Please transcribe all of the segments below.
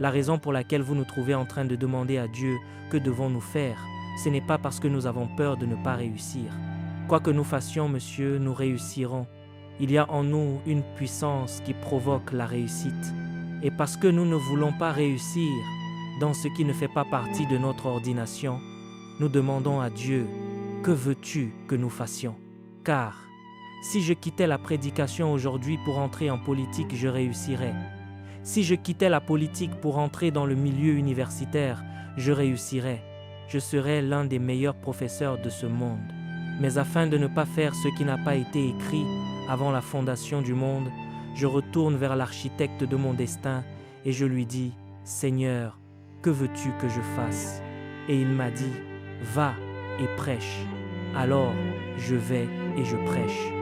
La raison pour laquelle vous nous trouvez en train de demander à Dieu que devons-nous faire, ce n'est pas parce que nous avons peur de ne pas réussir. Quoi que nous fassions, monsieur, nous réussirons. Il y a en nous une puissance qui provoque la réussite. Et parce que nous ne voulons pas réussir dans ce qui ne fait pas partie de notre ordination, nous demandons à Dieu, que veux-tu que nous fassions? Car si je quittais la prédication aujourd'hui pour entrer en politique, je réussirais. Si je quittais la politique pour entrer dans le milieu universitaire, je réussirais. Je serais l'un des meilleurs professeurs de ce monde. Mais afin de ne pas faire ce qui n'a pas été écrit avant la fondation du monde, je retourne vers l'architecte de mon destin et je lui dis, « Seigneur, que veux-tu que je fasse ?» Et il m'a dit, « Va et prêche. » Alors, je vais et je prêche.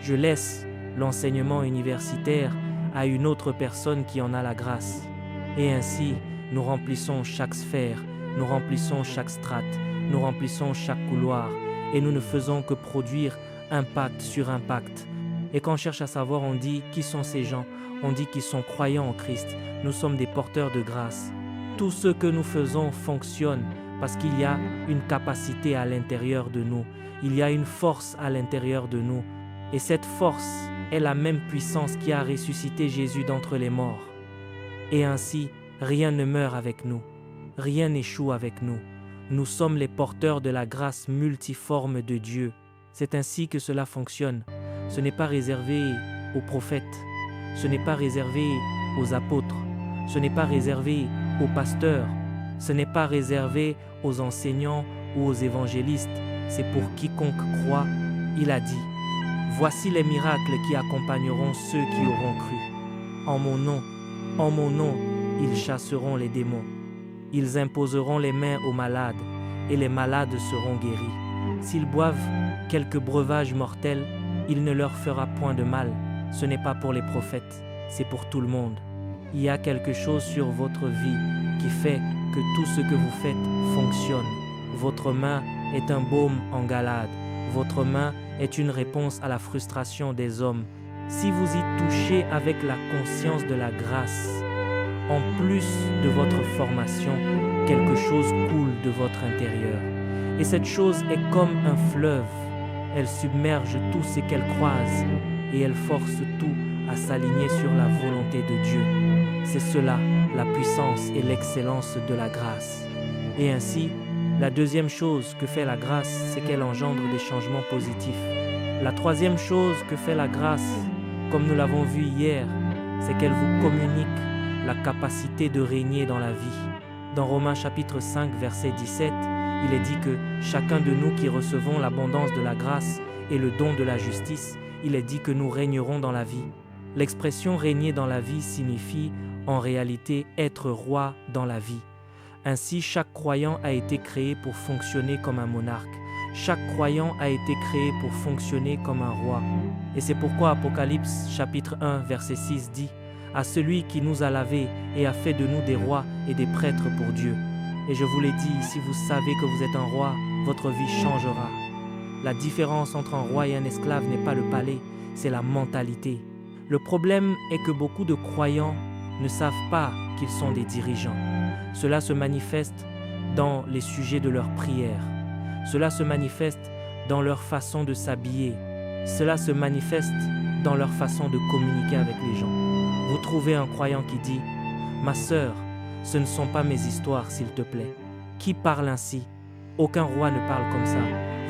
Je laisse l'enseignement universitaire à une autre personne qui en a la grâce. Et ainsi, nous remplissons chaque sphère, nous remplissons chaque strate, nous remplissons chaque couloir, et nous ne faisons que produire impact sur impact. Et quand on cherche à savoir, on dit qui sont ces gens, on dit qu'ils sont croyants en Christ, nous sommes des porteurs de grâce. Tout ce que nous faisons fonctionne parce qu'il y a une capacité à l'intérieur de nous, il y a une force à l'intérieur de nous, et cette force est la même puissance qui a ressuscité Jésus d'entre les morts. Et ainsi, rien ne meurt avec nous, rien n'échoue avec nous. Nous sommes les porteurs de la grâce multiforme de Dieu. C'est ainsi que cela fonctionne. Ce n'est pas réservé aux prophètes, ce n'est pas réservé aux apôtres, ce n'est pas réservé aux pasteurs, ce n'est pas réservé aux enseignants ou aux évangélistes, c'est pour quiconque croit. Il a dit, « Voici les miracles qui accompagneront ceux qui auront cru. En mon nom, ils chasseront les démons. Ils imposeront les mains aux malades, et les malades seront guéris. S'ils boivent quelques breuvages mortels, il ne leur fera point de mal. Ce n'est pas pour les prophètes, c'est pour tout le monde. Il y a quelque chose sur votre vie qui fait que tout ce que vous faites fonctionne. Votre main est un baume en Galade. Votre main est une réponse à la frustration des hommes. Si vous y touchez avec la conscience de la grâce, en plus de votre formation, quelque chose coule de votre intérieur. Et cette chose est comme un fleuve. Elle submerge tout ce qu'elle croise et elle force tout à s'aligner sur la volonté de Dieu. C'est cela, la puissance et l'excellence de la grâce. Et ainsi, la deuxième chose que fait la grâce, c'est qu'elle engendre des changements positifs. La troisième chose que fait la grâce, comme nous l'avons vu hier, c'est qu'elle vous communique la capacité de régner dans la vie. Dans Romains chapitre 5, verset 17, il est dit que chacun de nous qui recevons l'abondance de la grâce et le don de la justice, il est dit que nous régnerons dans la vie. L'expression régner dans la vie signifie en réalité être roi dans la vie. Ainsi, chaque croyant a été créé pour fonctionner comme un monarque. Chaque croyant a été créé pour fonctionner comme un roi. Et c'est pourquoi Apocalypse chapitre 1, verset 6 dit « À celui qui nous a lavés et a fait de nous des rois et des prêtres pour Dieu. » Et je vous l'ai dit, si vous savez que vous êtes un roi, votre vie changera. La différence entre un roi et un esclave n'est pas le palais, c'est la mentalité. Le problème est que beaucoup de croyants ne savent pas qu'ils sont des dirigeants. Cela se manifeste dans les sujets de leurs prières. Cela se manifeste dans leur façon de s'habiller. Cela se manifeste dans leur façon de communiquer avec les gens. Vous trouvez un croyant qui dit « Ma sœur, ce ne sont pas mes histoires, s'il te plaît. » Qui parle ainsi? Aucun roi ne parle comme ça.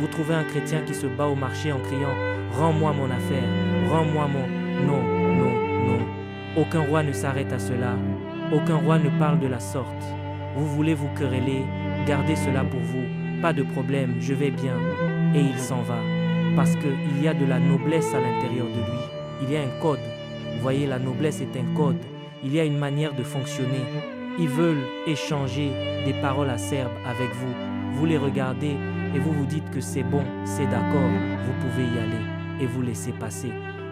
Vous trouvez un chrétien qui se bat au marché en criant « Rends-moi mon affaire, rends-moi mon... » Non, non, non. Aucun roi ne s'arrête à cela. Aucun roi ne parle de la sorte. Vous voulez vous quereller, gardez cela pour vous. Pas de problème, je vais bien. Et il s'en va. Parce qu'il y a de la noblesse à l'intérieur de lui. Il y a un code. Vous voyez, la noblesse est un code. Il y a une manière de fonctionner. Ils veulent échanger des paroles acerbes avec vous. Vous les regardez et vous vous dites que c'est bon, c'est d'accord, vous pouvez y aller et vous laissez passer.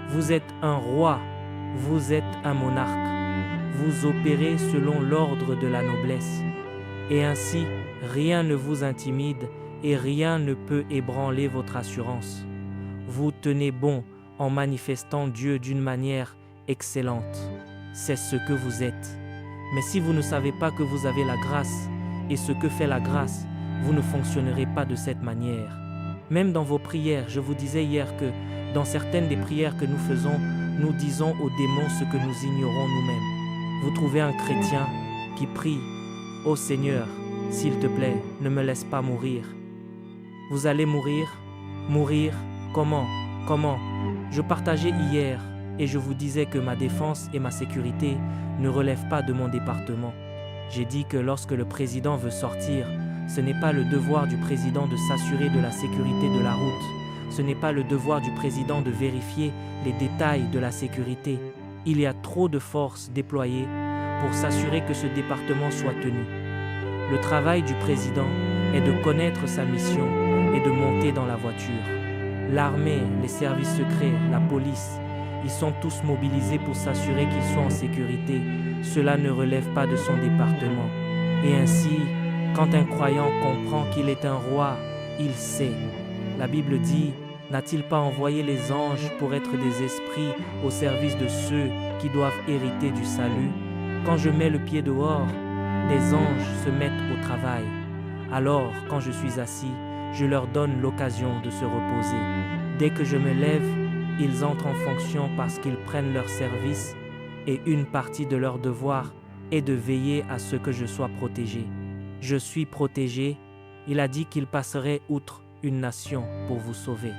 Vous êtes un roi, vous êtes un monarque. Vous opérez selon l'ordre de la noblesse. Et ainsi, rien ne vous intimide et rien ne peut ébranler votre assurance. Vous tenez bon en manifestant Dieu d'une manière excellente. C'est ce que vous êtes. Mais si vous ne savez pas que vous avez la grâce et ce que fait la grâce, vous ne fonctionnerez pas de cette manière. Même dans vos prières, je vous disais hier que dans certaines des prières que nous faisons, nous disons aux démons ce que nous ignorons nous-mêmes. Vous trouvez un chrétien qui prie « Ô Seigneur, s'il te plaît, ne me laisse pas mourir. » Vous allez mourir? Mourir? Comment? Comment? Je partageais hier et je vous disais que ma défense et ma sécurité ne relèvent pas de mon département. J'ai dit que lorsque le président veut sortir, ce n'est pas le devoir du président de s'assurer de la sécurité de la route. Ce n'est pas le devoir du président de vérifier les détails de la sécurité. Il y a trop de forces déployées pour s'assurer que ce département soit tenu. Le travail du président est de connaître sa mission et de monter dans la voiture. L'armée, les services secrets, la police, ils sont tous mobilisés pour s'assurer qu'ils sont en sécurité. Cela ne relève pas de son département. Et ainsi, quand un croyant comprend qu'il est un roi, il sait. La Bible dit, n'a-t-il pas envoyé les anges pour être des esprits au service de ceux qui doivent hériter du salut? Quand je mets le pied dehors, des anges se mettent au travail. Alors, quand je suis assis, je leur donne l'occasion de se reposer. Dès que je me lève, ils entrent en fonction parce qu'ils prennent leur service et une partie de leur devoir est de veiller à ce que je sois protégé. Je suis protégé. Il a dit qu'il passerait outre une nation pour vous sauver.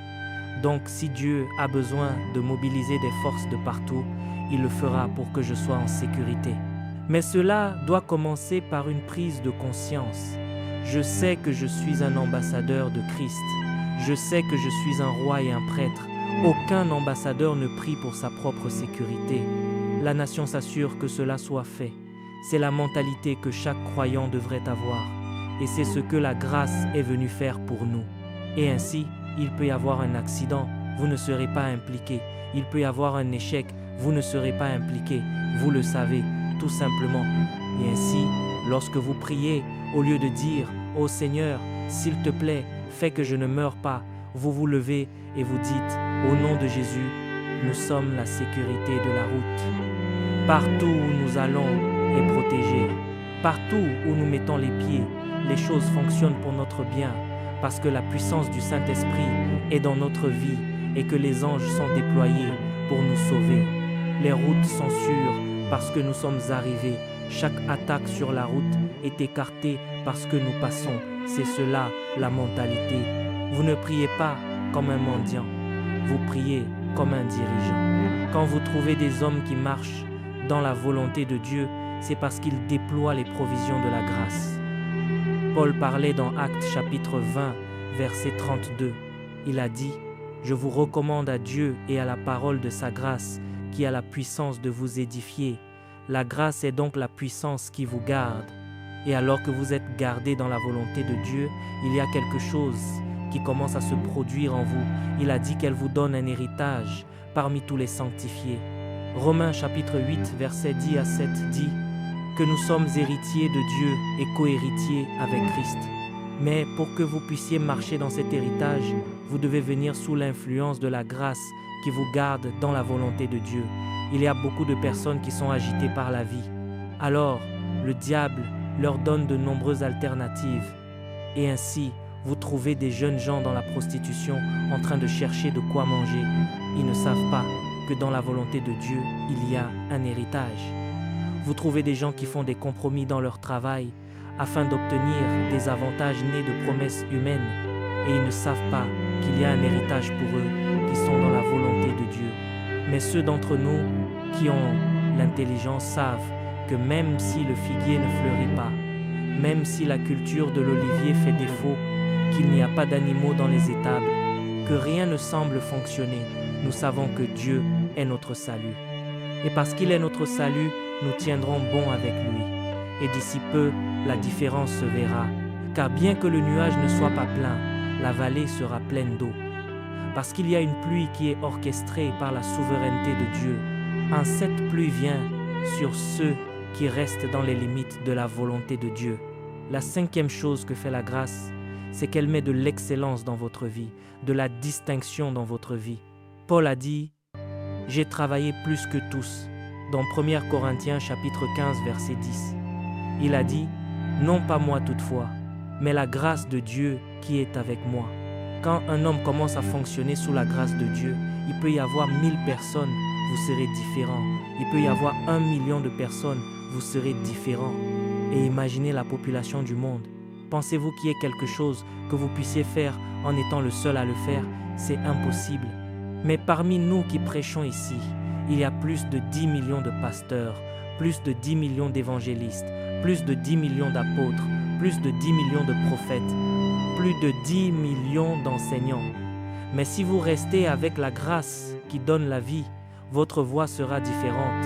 Donc, si Dieu a besoin de mobiliser des forces de partout, il le fera pour que je sois en sécurité. Mais cela doit commencer par une prise de conscience. Je sais que je suis un ambassadeur de Christ. Je sais que je suis un roi et un prêtre. Aucun ambassadeur ne prie pour sa propre sécurité. La nation s'assure que cela soit fait. C'est la mentalité que chaque croyant devrait avoir. Et c'est ce que la grâce est venue faire pour nous. Et ainsi, il peut y avoir un accident, vous ne serez pas impliqué. Il peut y avoir un échec, vous ne serez pas impliqué. Vous le savez, tout simplement. Et ainsi, lorsque vous priez, au lieu de dire « Ô Seigneur, s'il te plaît, fais que je ne meure pas », vous vous levez et vous dites « Au nom de Jésus, nous sommes la sécurité de la route. Partout où nous allons est protégé. Partout où nous mettons les pieds, les choses fonctionnent pour notre bien, parce que la puissance du Saint-Esprit est dans notre vie et que les anges sont déployés pour nous sauver. Les routes sont sûres parce que nous sommes arrivés. Chaque attaque sur la route est écartée parce que nous passons. C'est cela la mentalité. Vous ne priez pas comme un mendiant, vous priez comme un dirigeant. Quand vous trouvez des hommes qui marchent dans la volonté de Dieu, c'est parce qu'ils déploient les provisions de la grâce. Paul parlait dans Actes chapitre 20, verset 32. Il a dit « Je vous recommande à Dieu et à la parole de sa grâce qui a la puissance de vous édifier. La grâce est donc la puissance qui vous garde. Et alors que vous êtes gardés dans la volonté de Dieu, il y a quelque chose qui commence à se produire en vous. Il a dit qu'elle vous donne un héritage parmi tous les sanctifiés. » Romains chapitre 8, verset 10 à 7 dit que nous sommes héritiers de Dieu et co-héritiers avec Christ. Mais pour que vous puissiez marcher dans cet héritage, vous devez venir sous l'influence de la grâce qui vous garde dans la volonté de Dieu. Il y a beaucoup de personnes qui sont agitées par la vie. Alors, le diable leur donne de nombreuses alternatives. Et ainsi, vous trouvez des jeunes gens dans la prostitution en train de chercher de quoi manger. Ils ne savent pas que dans la volonté de Dieu, il y a un héritage. Vous trouvez des gens qui font des compromis dans leur travail afin d'obtenir des avantages nés de promesses humaines et ils ne savent pas qu'il y a un héritage pour eux qui sont dans la volonté de Dieu. Mais ceux d'entre nous qui ont l'intelligence savent que même si le figuier ne fleurit pas, même si la culture de l'olivier fait défaut, qu'il n'y a pas d'animaux dans les étables, que rien ne semble fonctionner, nous savons que Dieu est notre salut. Et parce qu'il est notre salut, nous tiendrons bon avec lui. Et d'ici peu, la différence se verra. Car bien que le nuage ne soit pas plein, la vallée sera pleine d'eau. Parce qu'il y a une pluie qui est orchestrée par la souveraineté de Dieu. Cette pluie vient sur ceux qui restent dans les limites de la volonté de Dieu. La cinquième chose que fait la grâce, c'est qu'elle met de l'excellence dans votre vie, de la distinction dans votre vie. Paul a dit « J'ai travaillé plus que tous, dans 1 Corinthiens chapitre 15 verset 10. Il a dit « Non pas moi toutefois, mais la grâce de Dieu qui est avec moi ». Quand un homme commence à fonctionner sous la grâce de Dieu, il peut y avoir 1000 personnes, vous serez différents. Il peut y avoir 1 million de personnes, vous serez différents. Et imaginez la population du monde. Pensez-vous qu'il y ait quelque chose que vous puissiez faire en étant le seul à le faire? C'est impossible. Mais parmi nous qui prêchons ici, il y a plus de 10 millions de pasteurs, plus de 10 millions d'évangélistes, plus de 10 millions d'apôtres, plus de 10 millions de prophètes, plus de 10 millions d'enseignants. Mais si vous restez avec la grâce qui donne la vie, votre voix sera différente.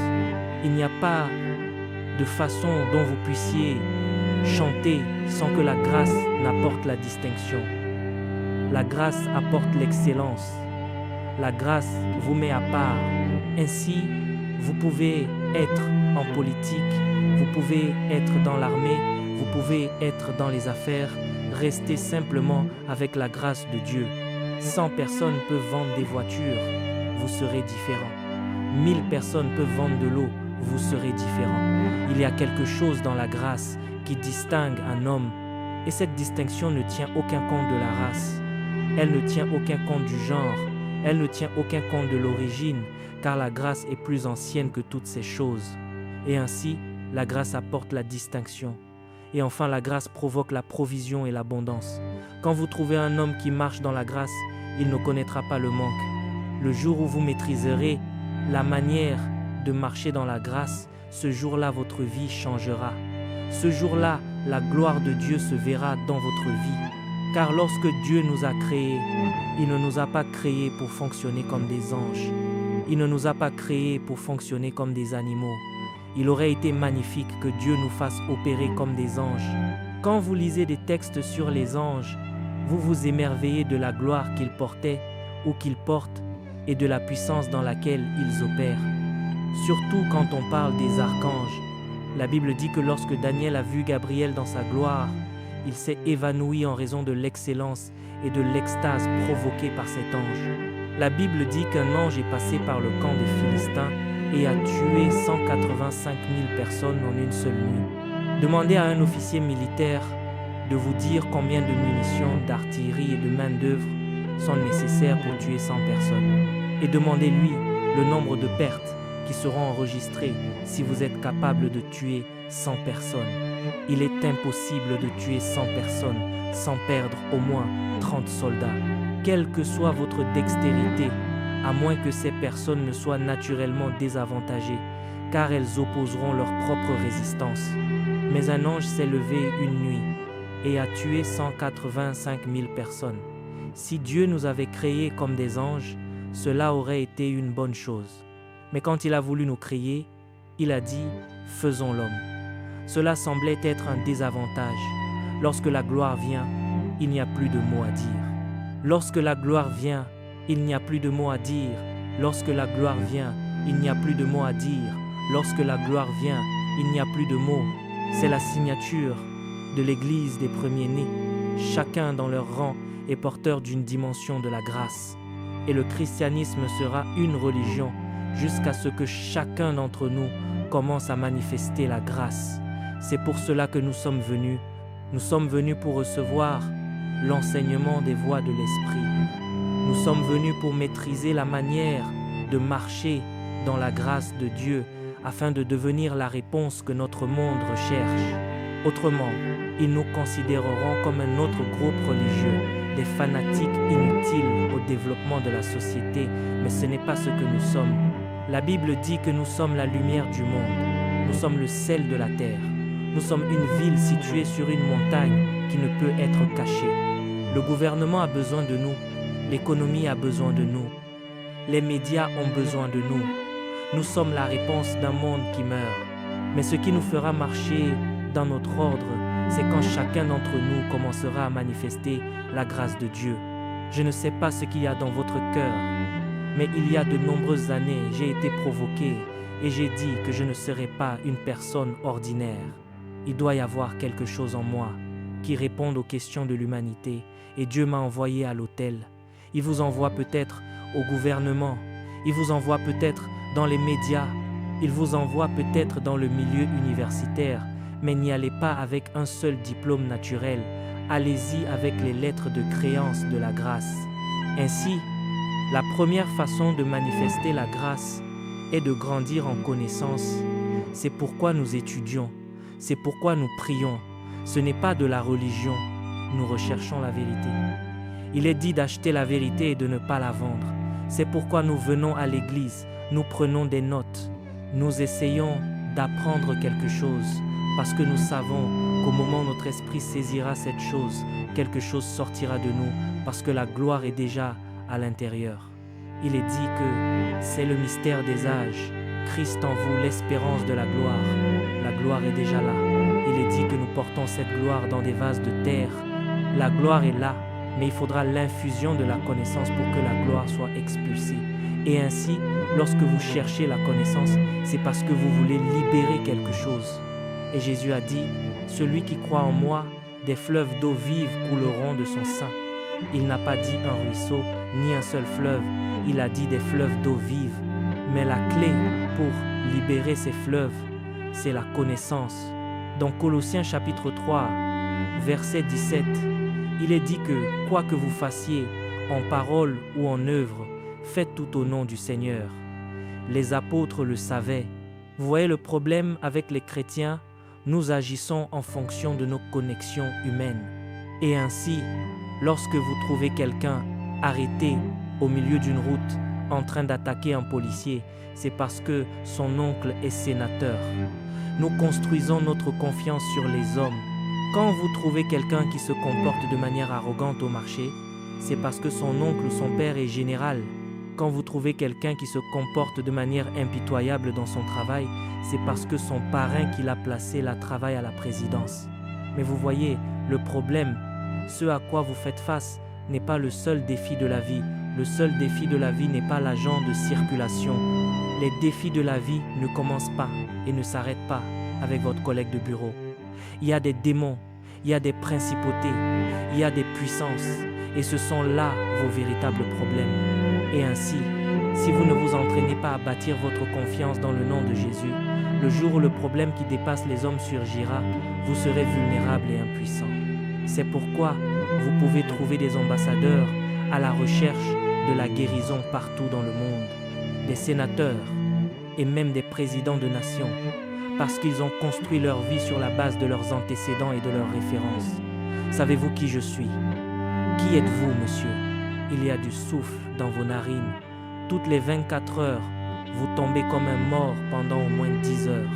Il n'y a pas de façon dont vous puissiez chanter sans que la grâce n'apporte la distinction. La grâce apporte l'excellence. La grâce vous met à part. Ainsi, vous pouvez être en politique, vous pouvez être dans l'armée, vous pouvez être dans les affaires. Restez simplement avec la grâce de Dieu. 100 personnes peuvent vendre des voitures, vous serez différent. 1000 personnes peuvent vendre de l'eau, vous serez différent. Il y a quelque chose dans la grâce qui distingue un homme, et cette distinction ne tient aucun compte de la race. Elle ne tient aucun compte du genre, elle ne tient aucun compte de l'origine, car la grâce est plus ancienne que toutes ces choses. Et ainsi, la grâce apporte la distinction. Et enfin, la grâce provoque la provision et l'abondance. Quand vous trouvez un homme qui marche dans la grâce, il ne connaîtra pas le manque. Le jour où vous maîtriserez la manière de marcher dans la grâce, ce jour-là, votre vie changera. Ce jour-là, la gloire de Dieu se verra dans votre vie. Car lorsque Dieu nous a créés, il ne nous a pas créés pour fonctionner comme des anges. Il ne nous a pas créés pour fonctionner comme des animaux. Il aurait été magnifique que Dieu nous fasse opérer comme des anges. Quand vous lisez des textes sur les anges, vous vous émerveillez de la gloire qu'ils portaient ou qu'ils portent et de la puissance dans laquelle ils opèrent. Surtout quand on parle des archanges. La Bible dit que lorsque Daniel a vu Gabriel dans sa gloire, il s'est évanoui en raison de l'excellence et de l'extase provoquée par cet ange. La Bible dit qu'un ange est passé par le camp des Philistins et a tué 185 000 personnes en une seule nuit. Demandez à un officier militaire de vous dire combien de munitions, d'artillerie et de main-d'œuvre sont nécessaires pour tuer 100 personnes. Et demandez-lui le nombre de pertes qui seront enregistrées si vous êtes capable de tuer 100 personnes. Il est impossible de tuer 100 personnes sans perdre au moins 30 soldats. Quelle que soit votre dextérité, à moins que ces personnes ne soient naturellement désavantagées, car elles opposeront leur propre résistance. Mais un ange s'est levé une nuit et a tué 185 000 personnes. Si Dieu nous avait créés comme des anges, cela aurait été une bonne chose. Mais quand il a voulu nous créer, il a dit « faisons l'homme ». Cela semblait être un désavantage. Lorsque la gloire vient, il n'y a plus de mots à dire. Lorsque la gloire vient, il n'y a plus de mots à dire. Lorsque la gloire vient, il n'y a plus de mots à dire. Lorsque la gloire vient, il n'y a plus de mots. C'est la signature de l'Église des premiers-nés. Chacun dans leur rang est porteur d'une dimension de la grâce. Et le christianisme sera une religion jusqu'à ce que chacun d'entre nous commence à manifester la grâce. C'est pour cela que nous sommes venus. Nous sommes venus pour recevoir l'enseignement des voies de l'Esprit. Nous sommes venus pour maîtriser la manière de marcher dans la grâce de Dieu afin de devenir la réponse que notre monde recherche. Autrement, ils nous considéreront comme un autre groupe religieux, des fanatiques inutiles au développement de la société, mais ce n'est pas ce que nous sommes. La Bible dit que nous sommes la lumière du monde. Nous sommes le sel de la terre. Nous sommes une ville située sur une montagne qui ne peut être cachée. Le gouvernement a besoin de nous. L'économie a besoin de nous. Les médias ont besoin de nous. Nous sommes la réponse d'un monde qui meurt. Mais ce qui nous fera marcher dans notre ordre, c'est quand chacun d'entre nous commencera à manifester la grâce de Dieu. Je ne sais pas ce qu'il y a dans votre cœur, mais il y a de nombreuses années, j'ai été provoqué et j'ai dit que je ne serais pas une personne ordinaire. Il doit y avoir quelque chose en moi qui réponde aux questions de l'humanité et Dieu m'a envoyé à l'autel. Il vous envoie peut-être au gouvernement, il vous envoie peut-être dans les médias, Il vous envoie peut-être dans le milieu universitaire, mais n'y allez pas avec un seul diplôme naturel. Allez-y avec les lettres de créance de la grâce. Ainsi, la première façon de manifester la grâce est de grandir en connaissance. C'est pourquoi nous étudions, c'est pourquoi nous prions. Ce n'est pas de la religion, nous recherchons la vérité. Il est dit d'acheter la vérité et de ne pas la vendre. C'est pourquoi nous venons à l'église, nous prenons des notes, nous essayons d'apprendre quelque chose, parce que nous savons qu'au moment où notre esprit saisira cette chose, quelque chose sortira de nous, parce que la gloire est déjà à l'intérieur. Il est dit que c'est le mystère des âges, Christ en vous, l'espérance de la gloire. La gloire est déjà là. Il est dit que nous portons cette gloire dans des vases de terre. La gloire est là, mais il faudra l'infusion de la connaissance pour que la gloire soit expulsée. Et ainsi, lorsque vous cherchez la connaissance, c'est parce que vous voulez libérer quelque chose. Et Jésus a dit, « Celui qui croit en moi, des fleuves d'eau vive couleront de son sein. » Il n'a pas dit un ruisseau, ni un seul fleuve, il a dit des fleuves d'eau vive. Mais la clé pour libérer ces fleuves, c'est la connaissance. Dans Colossiens chapitre 3, verset 17, il est dit que, quoi que vous fassiez, en parole ou en œuvre, faites tout au nom du Seigneur. Les apôtres le savaient. Vous voyez le problème avec les chrétiens, nous agissons en fonction de nos connexions humaines. Et ainsi, lorsque vous trouvez quelqu'un arrêté au milieu d'une route en train d'attaquer un policier, c'est parce que son oncle est sénateur. Nous construisons notre confiance sur les hommes. Quand vous trouvez quelqu'un qui se comporte de manière arrogante au marché, c'est parce que son oncle ou son père est général. Quand vous trouvez quelqu'un qui se comporte de manière impitoyable dans son travail, c'est parce que son parrain qui l'a placé là travaille à la présidence. Mais vous voyez, le problème, ce à quoi vous faites face, n'est pas le seul défi de la vie. Le seul défi de la vie n'est pas l'agent de circulation. Les défis de la vie ne commencent pas et ne s'arrêtent pas avec votre collègue de bureau. Il y a des démons, il y a des principautés, il y a des puissances, et ce sont là vos véritables problèmes. Et ainsi, si vous ne vous entraînez pas à bâtir votre confiance dans le nom de Jésus, le jour où le problème qui dépasse les hommes surgira, vous serez vulnérable et impuissant. C'est pourquoi vous pouvez trouver des ambassadeurs à la recherche de la guérison partout dans le monde, des sénateurs et même des présidents de nations, parce qu'ils ont construit leur vie sur la base de leurs antécédents et de leurs références. Savez-vous qui je suis? Qui êtes-vous, monsieur? Il y a du souffle dans vos narines. Toutes les 24 heures, vous tombez comme un mort pendant au moins 10 heures.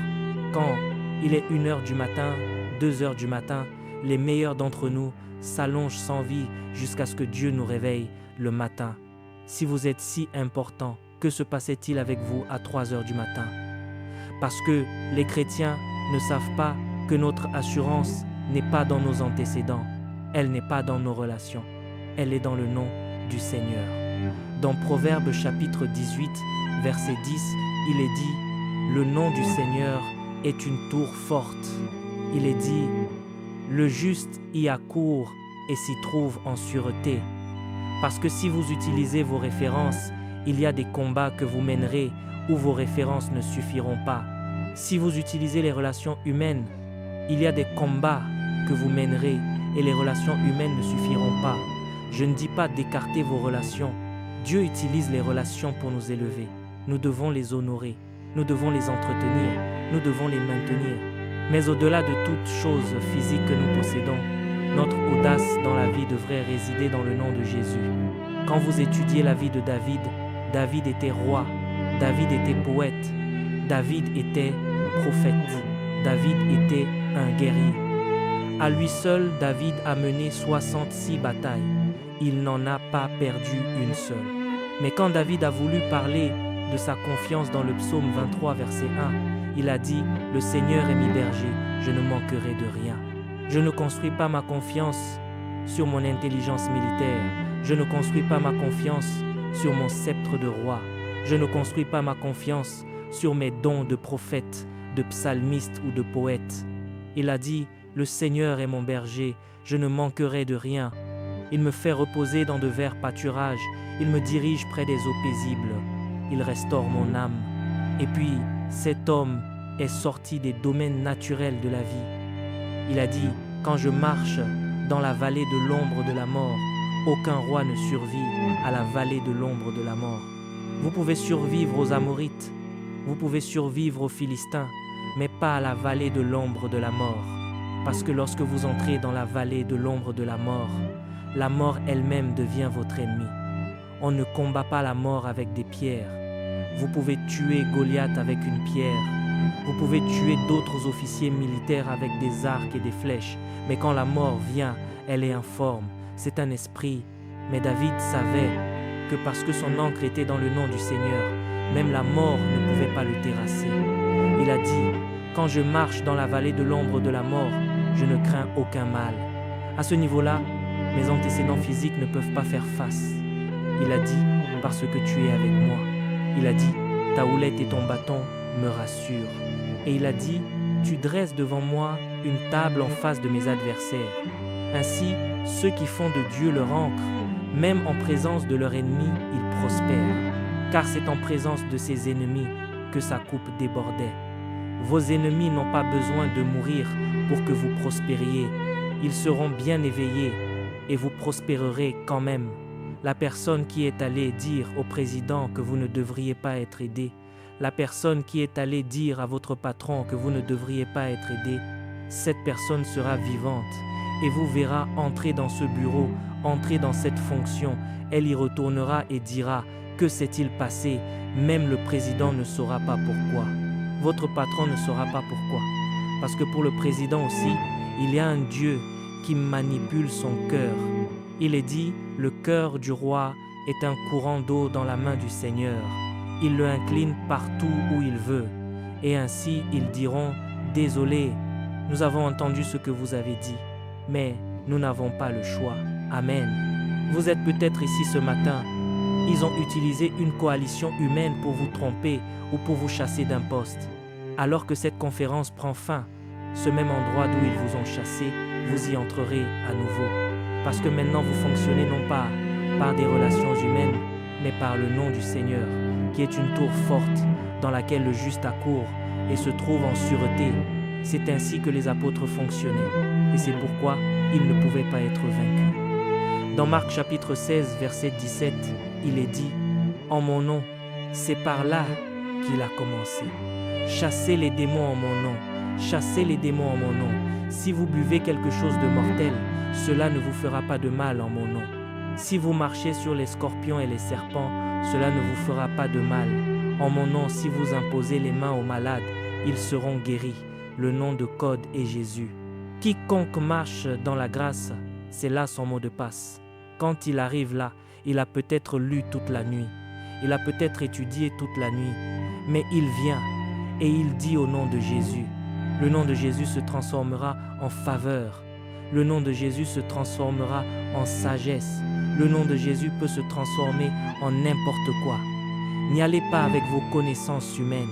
Quand il est 1 heure du matin, 2 heures du matin, les meilleurs d'entre nous s'allongent sans vie jusqu'à ce que Dieu nous réveille le matin. Si vous êtes si important, que se passait-il avec vous à 3 heures du matin? Parce que les chrétiens ne savent pas que notre assurance n'est pas dans nos antécédents, elle n'est pas dans nos relations, elle est dans le nom du Seigneur. Dans Proverbes chapitre 18, verset 10, il est dit « Le nom du Seigneur est une tour forte ». Il est dit « Le juste y accourt et s'y trouve en sûreté ». Parce que si vous utilisez vos références, il y a des combats que vous mènerez où vos références ne suffiront pas. Si vous utilisez les relations humaines, il y a des combats que vous mènerez et les relations humaines ne suffiront pas. Je ne dis pas d'écarter vos relations. Dieu utilise les relations pour nous élever. Nous devons les honorer, nous devons les entretenir, nous devons les maintenir. Mais au-delà de toute chose physique que nous possédons, notre audace dans la vie devrait résider dans le nom de Jésus. Quand vous étudiez la vie de David, David était roi, David était poète, David était prophète, David était un guerrier. À lui seul, David a mené 66 batailles. Il n'en a pas perdu une seule. Mais quand David a voulu parler de sa confiance dans le psaume 23, verset 1, il a dit « Le Seigneur est mi berger, je ne manquerai de rien. Je ne construis pas ma confiance sur mon intelligence militaire. Je ne construis pas ma confiance sur mon sceptre de roi. Je ne construis pas ma confiance sur mes dons de prophète, de psalmiste ou de poète. » Il a dit « Le Seigneur est mon berger, je ne manquerai de rien. Il me fait reposer dans de verts pâturages, il me dirige près des eaux paisibles. Il restaure mon âme. Et puis, cet homme est sorti des domaines naturels de la vie. Il a dit, « Quand je marche dans la vallée de l'ombre de la mort, aucun roi ne survit à la vallée de l'ombre de la mort. » Vous pouvez survivre aux Amorites, vous pouvez survivre aux Philistins, mais pas à la vallée de l'ombre de la mort. Parce que lorsque vous entrez dans la vallée de l'ombre de la mort elle-même devient votre ennemi. On ne combat pas la mort avec des pierres. Vous pouvez tuer Goliath avec une pierre. Vous pouvez tuer d'autres officiers militaires avec des arcs et des flèches. Mais quand la mort vient, elle est informe. C'est un esprit. Mais David savait que parce que son ancre était dans le nom du Seigneur, même la mort ne pouvait pas le terrasser. Il a dit, « Quand je marche dans la vallée de l'ombre de la mort, je ne crains aucun mal. » À ce niveau-là, mes antécédents physiques ne peuvent pas faire face. Il a dit, « Parce que tu es avec moi. » Il a dit, « Ta houlette et ton bâton me rassurent. » Et il a dit, « Tu dresses devant moi une table en face de mes adversaires. » Ainsi, ceux qui font de Dieu leur ancre, même en présence de leur ennemi, ils prospèrent. Car c'est en présence de ses ennemis que sa coupe débordait. Vos ennemis n'ont pas besoin de mourir pour que vous prospériez. Ils seront bien éveillés et vous prospérerez quand même. La personne qui est allée dire au président que vous ne devriez pas être aidé, la personne qui est allée dire à votre patron que vous ne devriez pas être aidé, cette personne sera vivante et vous verra entrer dans ce bureau, entrer dans cette fonction. Elle y retournera et dira « Que s'est-il passé ?» Même le président ne saura pas pourquoi. Votre patron ne saura pas pourquoi. Parce que pour le président aussi, il y a un Dieu qui manipule son cœur. Il est dit, le cœur du roi est un courant d'eau dans la main du Seigneur. Il le incline partout où il veut. Et ainsi, ils diront, désolé, nous avons entendu ce que vous avez dit, mais nous n'avons pas le choix. Amen. Vous êtes peut-être ici ce matin. Ils ont utilisé une coalition humaine pour vous tromper ou pour vous chasser d'un poste. Alors que cette conférence prend fin, ce même endroit d'où ils vous ont chassé, vous y entrerez à nouveau. Parce que maintenant vous fonctionnez non pas par des relations humaines, mais par le nom du Seigneur, qui est une tour forte dans laquelle le juste accourt et se trouve en sûreté. C'est ainsi que les apôtres fonctionnaient, et c'est pourquoi ils ne pouvaient pas être vaincus. Dans Marc chapitre 16, verset 17, il est dit « En mon nom, c'est par là qu'il a commencé. Chassez les démons en mon nom, chassez les démons en mon nom. Si vous buvez quelque chose de mortel, cela ne vous fera pas de mal en mon nom. Si vous marchez sur les scorpions et les serpents, cela ne vous fera pas de mal. En mon nom, si vous imposez les mains aux malades, ils seront guéris. Le nom de code est Jésus. Quiconque marche dans la grâce, c'est là son mot de passe. Quand il arrive là, il a peut-être lu toute la nuit. Il a peut-être étudié toute la nuit. Mais il vient et il dit au nom de Jésus. Le nom de Jésus se transformera en faveur. Le nom de Jésus se transformera en sagesse. Le nom de Jésus peut se transformer en n'importe quoi. N'y allez pas avec vos connaissances humaines.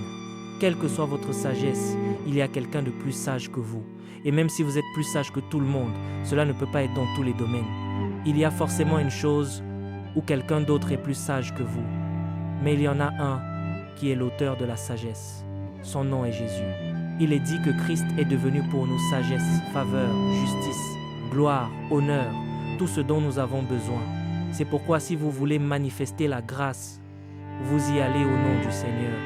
Quelle que soit votre sagesse, il y a quelqu'un de plus sage que vous. Et même si vous êtes plus sage que tout le monde, cela ne peut pas être dans tous les domaines. Il y a forcément une chose où quelqu'un d'autre est plus sage que vous. Mais il y en a un qui est l'auteur de la sagesse. Son nom est Jésus. Il est dit que Christ est devenu pour nous sagesse, faveur, justice, gloire, honneur, tout ce dont nous avons besoin. C'est pourquoi si vous voulez manifester la grâce, vous y allez au nom du Seigneur.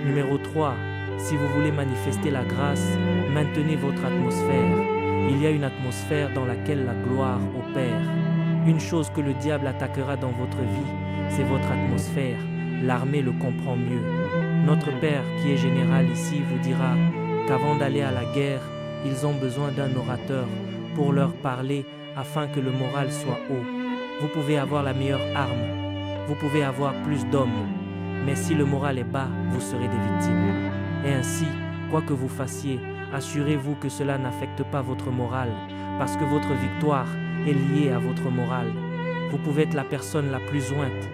Numéro 3, si vous voulez manifester la grâce, maintenez votre atmosphère. Il y a une atmosphère dans laquelle la gloire opère. Une chose que le diable attaquera dans votre vie, c'est votre atmosphère. L'armée le comprend mieux. Notre Père, qui est général ici, vous dira qu'avant d'aller à la guerre, ils ont besoin d'un orateur pour leur parler afin que le moral soit haut. Vous pouvez avoir la meilleure arme, vous pouvez avoir plus d'hommes, mais si le moral est bas, vous serez des victimes. Et ainsi, quoi que vous fassiez, assurez-vous que cela n'affecte pas votre morale, parce que votre victoire est liée à votre morale. Vous pouvez être la personne la plus ointe.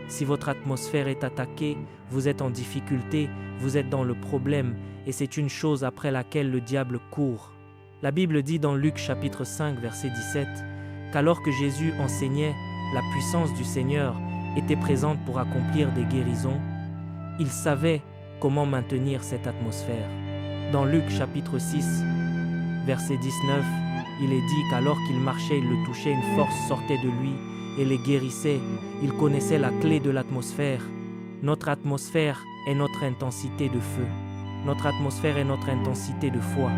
Si votre atmosphère est attaquée, vous êtes en difficulté, vous êtes dans le problème, et c'est une chose après laquelle le diable court. La Bible dit dans Luc chapitre 5, verset 17, qu'alors que Jésus enseignait, la puissance du Seigneur était présente pour accomplir des guérisons. Il savait comment maintenir cette atmosphère. Dans Luc chapitre 6, verset 19, il est dit qu'alors qu'il marchait, il le touchait, une force sortait de lui et les guérissait. Il connaissait la clé de l'atmosphère. Notre atmosphère est notre intensité de feu. Notre atmosphère est notre intensité de foi.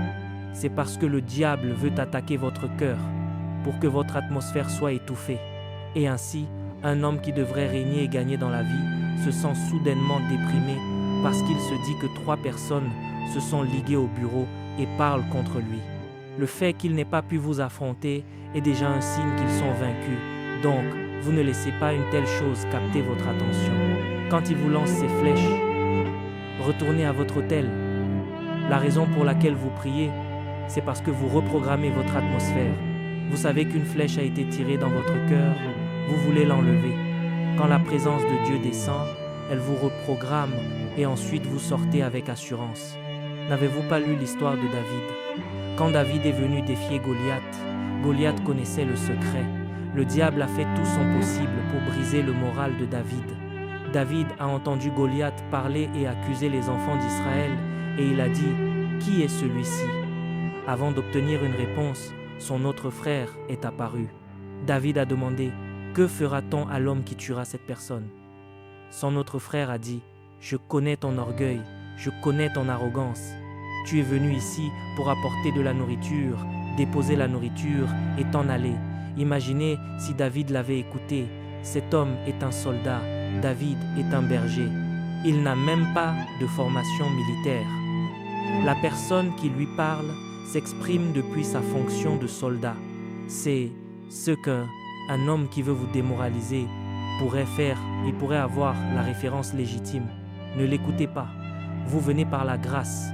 C'est parce que le diable veut attaquer votre cœur pour que votre atmosphère soit étouffée. Et ainsi, un homme qui devrait régner et gagner dans la vie se sent soudainement déprimé parce qu'il se dit que 3 personnes se sont liguées au bureau et parlent contre lui. Le fait qu'il n'ait pas pu vous affronter est déjà un signe qu'ils sont vaincus. Donc, vous ne laissez pas une telle chose capter votre attention. Quand il vous lance ses flèches, retournez à votre hôtel. La raison pour laquelle vous priez, c'est parce que vous reprogrammez votre atmosphère. Vous savez qu'une flèche a été tirée dans votre cœur, vous voulez l'enlever. Quand la présence de Dieu descend, elle vous reprogramme et ensuite vous sortez avec assurance. N'avez-vous pas lu l'histoire de David? Quand David est venu défier Goliath, Goliath connaissait le secret. Le diable a fait tout son possible pour briser le moral de David. David a entendu Goliath parler et accuser les enfants d'Israël et il a dit « Qui est celui-ci » Avant d'obtenir une réponse, son autre frère est apparu. David a demandé « Que fera-t-on à l'homme qui tuera cette personne ?» Son autre frère a dit « Je connais ton orgueil, je connais ton arrogance. Tu es venu ici pour apporter de la nourriture, déposer la nourriture et t'en aller. Imaginez si David l'avait écouté. Cet homme est un soldat, David est un berger. Il n'a même pas de formation militaire. La personne qui lui parle s'exprime depuis sa fonction de soldat. C'est ce qu'un homme qui veut vous démoraliser pourrait faire. Il pourrait avoir la référence légitime. Ne l'écoutez pas. Vous venez par la grâce.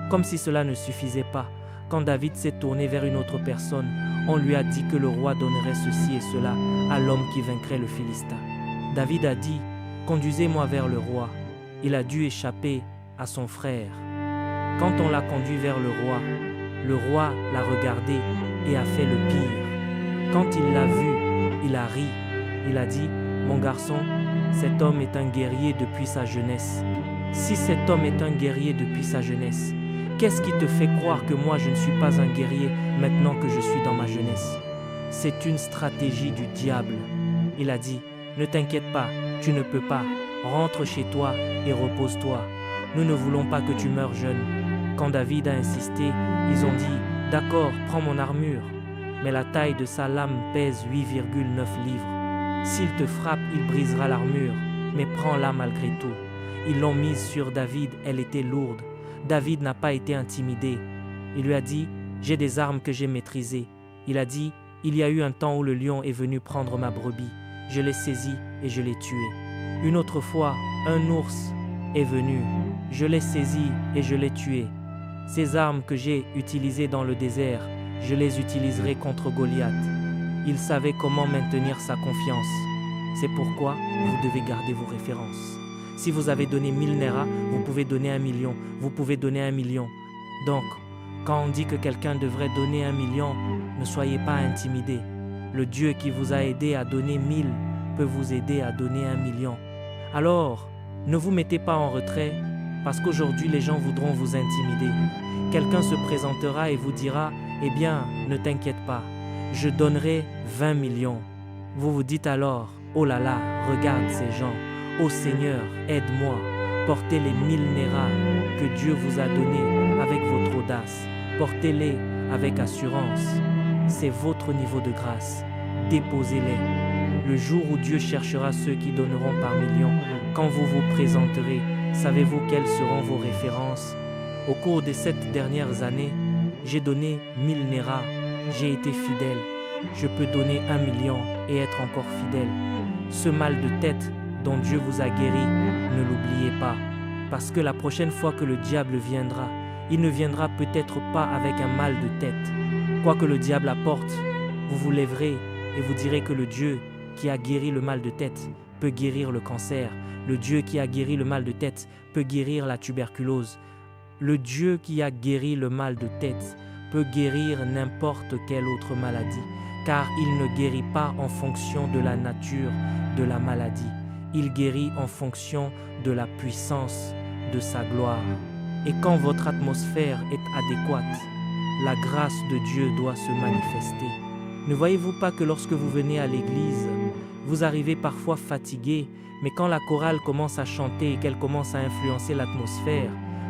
Comme si cela ne suffisait pas, quand David s'est tourné vers une autre personne, on lui a dit que le roi donnerait ceci et cela à l'homme qui vaincrait le Philistin. David a dit « Conduisez-moi vers le roi ». Il a dû échapper à son frère. Quand on l'a conduit vers le roi l'a regardé et a fait le pire. Quand il l'a vu, il a ri. Il a dit « Mon garçon, cet homme est un guerrier depuis sa jeunesse. Si cet homme est un guerrier depuis sa jeunesse, qu'est-ce qui te fait croire que moi je ne suis pas un guerrier maintenant que je suis dans ma jeunesse ?» C'est une stratégie du diable. Il a dit « Ne t'inquiète pas, tu ne peux pas. Rentre chez toi et repose-toi. Nous ne voulons pas que tu meures jeune. » Quand David a insisté, ils ont dit « D'accord, prends mon armure. » Mais la taille de sa lame pèse 8,9 livres. S'il te frappe, il brisera l'armure, mais prends-la malgré tout. Ils l'ont mise sur David, elle était lourde. David n'a pas été intimidé. Il lui a dit « J'ai des armes que j'ai maîtrisées. » Il a dit « Il y a eu un temps où le lion est venu prendre ma brebis. Je l'ai saisi et je l'ai tué. Une autre fois, un ours est venu. Je l'ai saisi et je l'ai tué. Ces armes que j'ai utilisées dans le désert, je les utiliserai contre Goliath. » Il savait comment maintenir sa confiance. C'est pourquoi vous devez garder vos références. Si vous avez donné 1000 Naira, vous pouvez donner 1 million. Vous pouvez donner 1 million. Donc, quand on dit que quelqu'un devrait donner 1 million, ne soyez pas intimidés. Le Dieu qui vous a aidé à donner 1000 peut vous aider à donner 1 million. Alors, ne vous mettez pas en retrait parce qu'aujourd'hui les gens voudront vous intimider. Quelqu'un se présentera et vous dira « Eh bien, ne t'inquiète pas, je donnerai 20 millions. » Vous vous dites alors « Oh là là, regarde ces gens. Ô Seigneur, aide-moi. Portez les 1000 Naira que Dieu vous a donnés avec votre audace. Portez-les avec assurance. C'est votre niveau de grâce. Déposez-les. Le jour où Dieu cherchera ceux qui donneront par millions, quand vous vous présenterez, savez-vous quelles seront vos références? Au cours des 7 dernières années, j'ai donné 1000 Naira. J'ai été fidèle. Je peux donner 1 million et être encore fidèle. Ce mal de tête dont Dieu vous a guéri, ne l'oubliez pas. Parce que la prochaine fois que le diable viendra, il ne viendra peut-être pas avec un mal de tête. Quoi que le diable apporte, vous vous lèverez et vous direz que le Dieu qui a guéri le mal de tête peut guérir le cancer. Le Dieu qui a guéri le mal de tête peut guérir la tuberculose. Le Dieu qui a guéri le mal de tête peut guérir n'importe quelle autre maladie, car il ne guérit pas en fonction de la nature de la maladie. Il guérit en fonction de la puissance de sa gloire. Et quand votre atmosphère est adéquate, la grâce de Dieu doit se manifester. Ne voyez-vous pas que lorsque vous venez à l'église, vous arrivez parfois fatigué, mais quand la chorale commence à chanter et qu'elle commence à influencer l'atmosphère,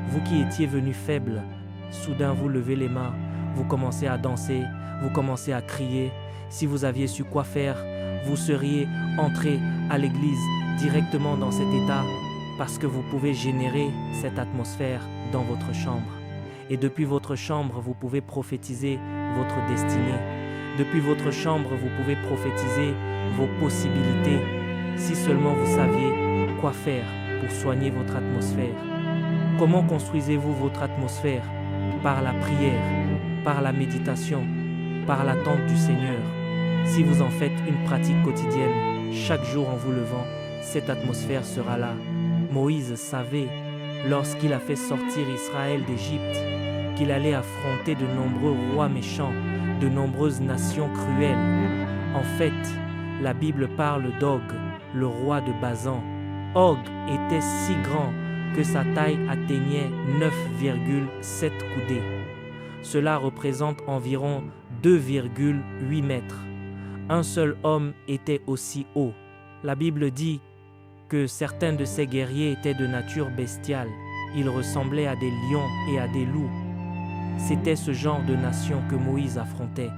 vous qui étiez venu faible, soudain vous levez les mains, vous commencez à danser, vous commencez à crier. Si vous aviez su quoi faire, vous seriez entré à l'église directement dans cet état parce que vous pouvez générer cette atmosphère dans votre chambre. Et depuis votre chambre, vous pouvez prophétiser votre destinée. Depuis votre chambre, vous pouvez prophétiser vos possibilités. Si seulement vous saviez quoi faire pour soigner votre atmosphère. Comment construisez-vous votre atmosphère? Par la prière, par la méditation, par l'attente du Seigneur. Si vous en faites une pratique quotidienne, chaque jour en vous levant, cette atmosphère sera là. Moïse savait, lorsqu'il a fait sortir Israël d'Égypte, qu'il allait affronter de nombreux rois méchants, de nombreuses nations cruelles. En fait, la Bible parle d'Og, le roi de Basan. Og était si grand que sa taille atteignait 9,7 coudées. Cela représente environ 2,8 mètres. Un seul homme était aussi haut. La Bible dit que certains de ces guerriers étaient de nature bestiale. Ils ressemblaient à des lions et à des loups. C'était ce genre de nation que Moïse affrontait.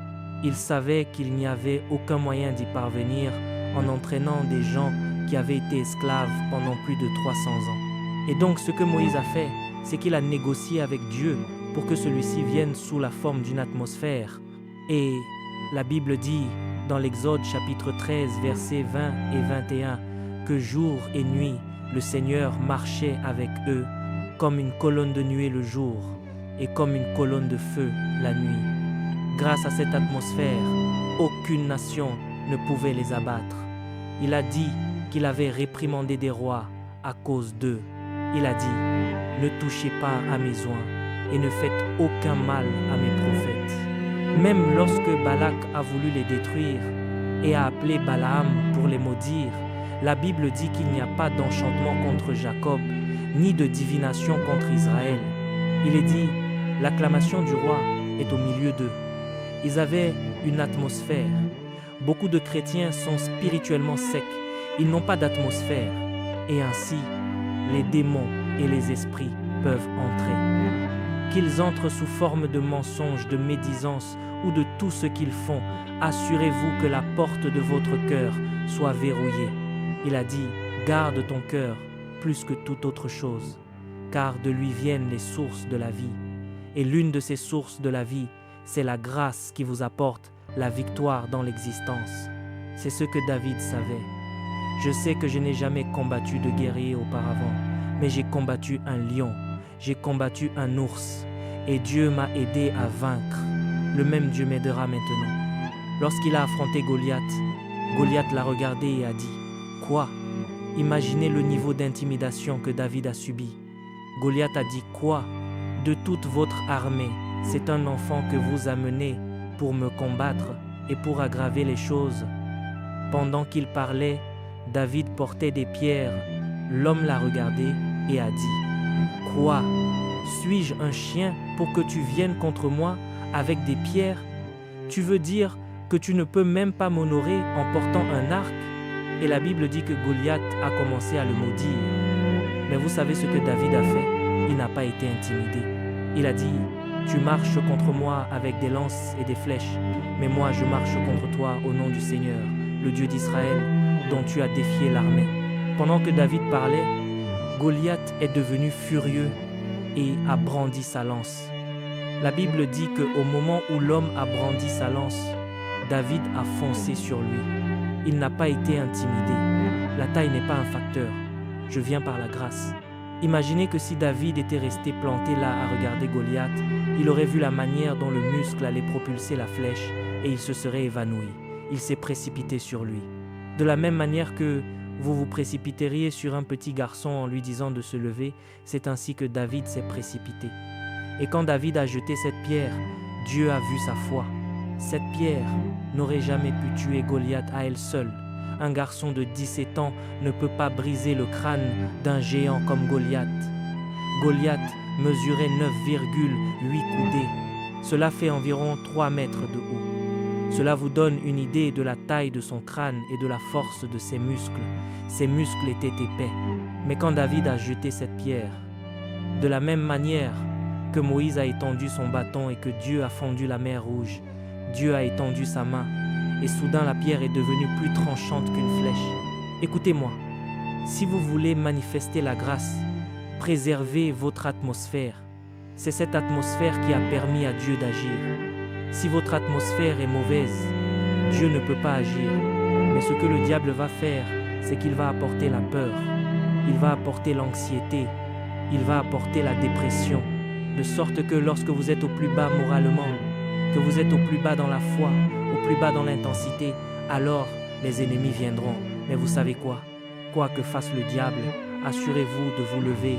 Il savait qu'il n'y avait aucun moyen d'y parvenir en entraînant des gens qui avaient été esclaves pendant plus de 300 ans. Et donc ce que Moïse a fait, c'est qu'il a négocié avec Dieu pour que celui-ci vienne sous la forme d'une atmosphère. Et la Bible dit dans l'Exode chapitre 13, versets 20 et 21, que jour et nuit, le Seigneur marchait avec eux comme une colonne de nuée le jour et comme une colonne de feu la nuit. Grâce à cette atmosphère, aucune nation ne pouvait les abattre. Il a dit qu'il avait réprimandé des rois à cause d'eux. Il a dit, ne touchez pas à mes oints et ne faites aucun mal à mes prophètes. Même lorsque Balak a voulu les détruire et a appelé Balaam pour les maudire, la Bible dit qu'il n'y a pas d'enchantement contre Jacob, ni de divination contre Israël. Il est dit, l'acclamation du roi est au milieu d'eux. Ils avaient une atmosphère. Beaucoup de chrétiens sont spirituellement secs. Ils n'ont pas d'atmosphère. Et ainsi, les démons et les esprits peuvent entrer. Qu'ils entrent sous forme de mensonges, de médisance ou de tout ce qu'ils font, assurez-vous que la porte de votre cœur soit verrouillée. Il a dit, garde ton cœur plus que toute autre chose, car de lui viennent les sources de la vie. Et l'une de ces sources de la vie, c'est la grâce qui vous apporte la victoire dans l'existence. C'est ce que David savait. Je sais que je n'ai jamais combattu de guerrier auparavant, mais j'ai combattu un lion, j'ai combattu un ours, et Dieu m'a aidé à vaincre. Le même Dieu m'aidera maintenant. Lorsqu'il a affronté Goliath, Goliath l'a regardé et a dit, « Quoi ?» Imaginez le niveau d'intimidation que David a subi. Goliath a dit, « Quoi ? De toute votre armée, c'est un enfant que vous amenez pour me combattre et pour aggraver les choses. » Pendant qu'il parlait, David portait des pierres. L'homme l'a regardé et a dit, « Quoi ? Suis-je un chien pour que tu viennes contre moi avec des pierres ? Tu veux dire que tu ne peux même pas m'honorer en portant un arc ?» Et la Bible dit que Goliath a commencé à le maudire. Mais vous savez ce que David a fait? Il n'a pas été intimidé. Il a dit, « Tu marches contre moi avec des lances et des flèches, mais moi je marche contre toi au nom du Seigneur, le Dieu d'Israël, dont tu as défié l'armée. » Pendant que David parlait, Goliath est devenu furieux et a brandi sa lance. La Bible dit qu'au moment où l'homme a brandi sa lance, David a foncé sur lui. Il n'a pas été intimidé. La taille n'est pas un facteur. Je viens par la grâce. Imaginez que si David était resté planté là à regarder Goliath, il aurait vu la manière dont le muscle allait propulser la flèche et il se serait évanoui. Il s'est précipité sur lui. De la même manière que vous vous précipiteriez sur un petit garçon en lui disant de se lever, c'est ainsi que David s'est précipité. Et quand David a jeté cette pierre, Dieu a vu sa foi. Cette pierre n'aurait jamais pu tuer Goliath à elle seule. Un garçon de 17 ans ne peut pas briser le crâne d'un géant comme Goliath. Goliath mesurait 9,8 coudées. Cela fait environ 3 mètres de haut. Cela vous donne une idée de la taille de son crâne et de la force de ses muscles. Ses muscles étaient épais. Mais quand David a jeté cette pierre, de la même manière que Moïse a étendu son bâton et que Dieu a fendu la mer Rouge, Dieu a étendu sa main et soudain la pierre est devenue plus tranchante qu'une flèche. Écoutez-moi, si vous voulez manifester la grâce, préservez votre atmosphère. C'est cette atmosphère qui a permis à Dieu d'agir. Si votre atmosphère est mauvaise, Dieu ne peut pas agir. Mais ce que le diable va faire, c'est qu'il va apporter la peur, il va apporter l'anxiété, il va apporter la dépression, de sorte que lorsque vous êtes au plus bas moralement, que vous êtes au plus bas dans la foi, au plus bas dans l'intensité, alors les ennemis viendront. Mais vous savez quoi? Quoi que fasse le diable, assurez-vous de vous lever.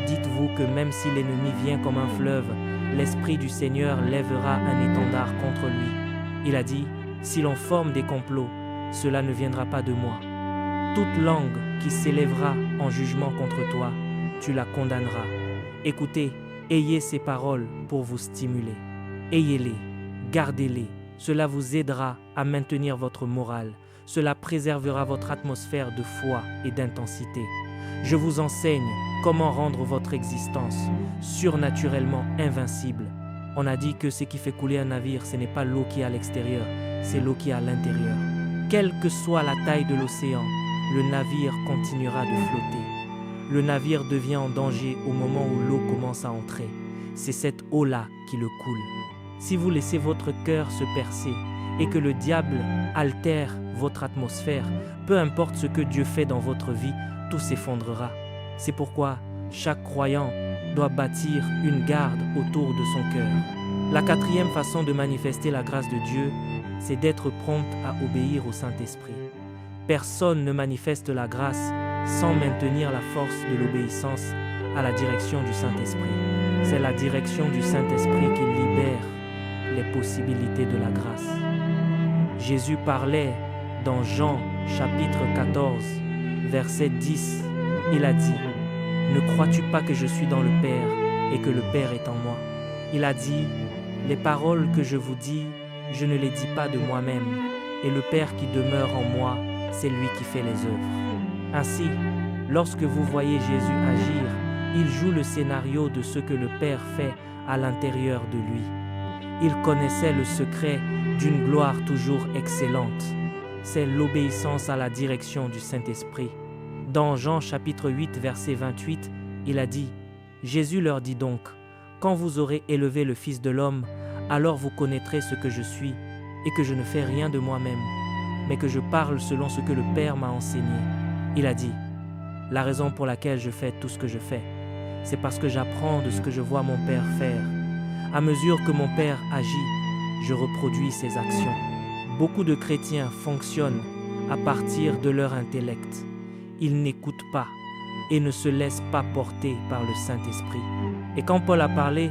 Dites-vous que même si l'ennemi vient comme un fleuve, l'Esprit du Seigneur lèvera un étendard contre lui. Il a dit, si l'on forme des complots, cela ne viendra pas de moi. Toute langue qui s'élèvera en jugement contre toi, tu la condamneras. Écoutez, ayez ces paroles pour vous stimuler. Ayez-les, gardez-les. Cela vous aidera à maintenir votre morale. Cela préservera votre atmosphère de foi et d'intensité. Je vous enseigne comment rendre votre existence surnaturellement invincible. On a dit que ce qui fait couler un navire, ce n'est pas l'eau qui est à l'extérieur, c'est l'eau qui est à l'intérieur. Quelle que soit la taille de l'océan, le navire continuera de flotter. Le navire devient en danger au moment où l'eau commence à entrer. C'est cette eau-là qui le coule. Si vous laissez votre cœur se percer et que le diable altère votre atmosphère, peu importe ce que Dieu fait dans votre vie, tout s'effondrera. C'est pourquoi chaque croyant doit bâtir une garde autour de son cœur. La quatrième façon de manifester la grâce de Dieu, c'est d'être prompt à obéir au Saint-Esprit. Personne ne manifeste la grâce sans maintenir la force de l'obéissance à la direction du Saint-Esprit. C'est la direction du Saint-Esprit qui libère les possibilités de la grâce. Jésus parlait dans Jean chapitre 14, verset 10. Il a dit, « Ne crois-tu pas que je suis dans le Père et que le Père est en moi ?» Il a dit, « Les paroles que je vous dis, je ne les dis pas de moi-même, et le Père qui demeure en moi, c'est lui qui fait les œuvres. » Ainsi, lorsque vous voyez Jésus agir, il joue le scénario de ce que le Père fait à l'intérieur de lui. Il connaissait le secret d'une gloire toujours excellente. C'est l'obéissance à la direction du Saint-Esprit. Dans Jean chapitre 8, verset 28, il a dit, « Jésus leur dit donc, quand vous aurez élevé le Fils de l'homme, alors vous connaîtrez ce que je suis et que je ne fais rien de moi-même, mais que je parle selon ce que le Père m'a enseigné. » Il a dit, « La raison pour laquelle je fais tout ce que je fais, c'est parce que j'apprends de ce que je vois mon Père faire. À mesure que mon Père agit, je reproduis ses actions. » Beaucoup de chrétiens fonctionnent à partir de leur intellect. Ils n'écoutent pas et ne se laissent pas porter par le Saint-Esprit. Et quand Paul a parlé,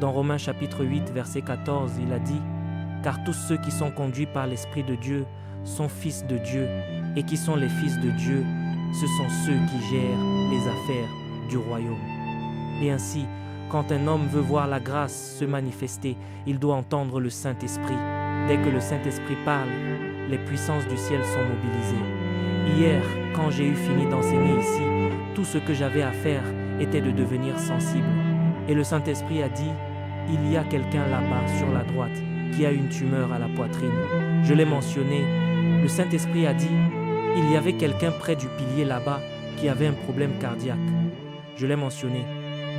dans Romains chapitre 8, verset 14, il a dit, « Car tous ceux qui sont conduits par l'Esprit de Dieu sont fils de Dieu, et qui sont les fils de Dieu, ce sont ceux qui gèrent les affaires du royaume. » Et ainsi, quand un homme veut voir la grâce se manifester, il doit entendre le Saint-Esprit. Dès que le Saint-Esprit parle, les puissances du ciel sont mobilisées. Hier, quand j'ai eu fini d'enseigner ici, tout ce que j'avais à faire était de devenir sensible. Et le Saint-Esprit a dit, « Il y a quelqu'un là-bas sur la droite qui a une tumeur à la poitrine. » Je l'ai mentionné. Le Saint-Esprit a dit, « Il y avait quelqu'un près du pilier là-bas qui avait un problème cardiaque. » Je l'ai mentionné.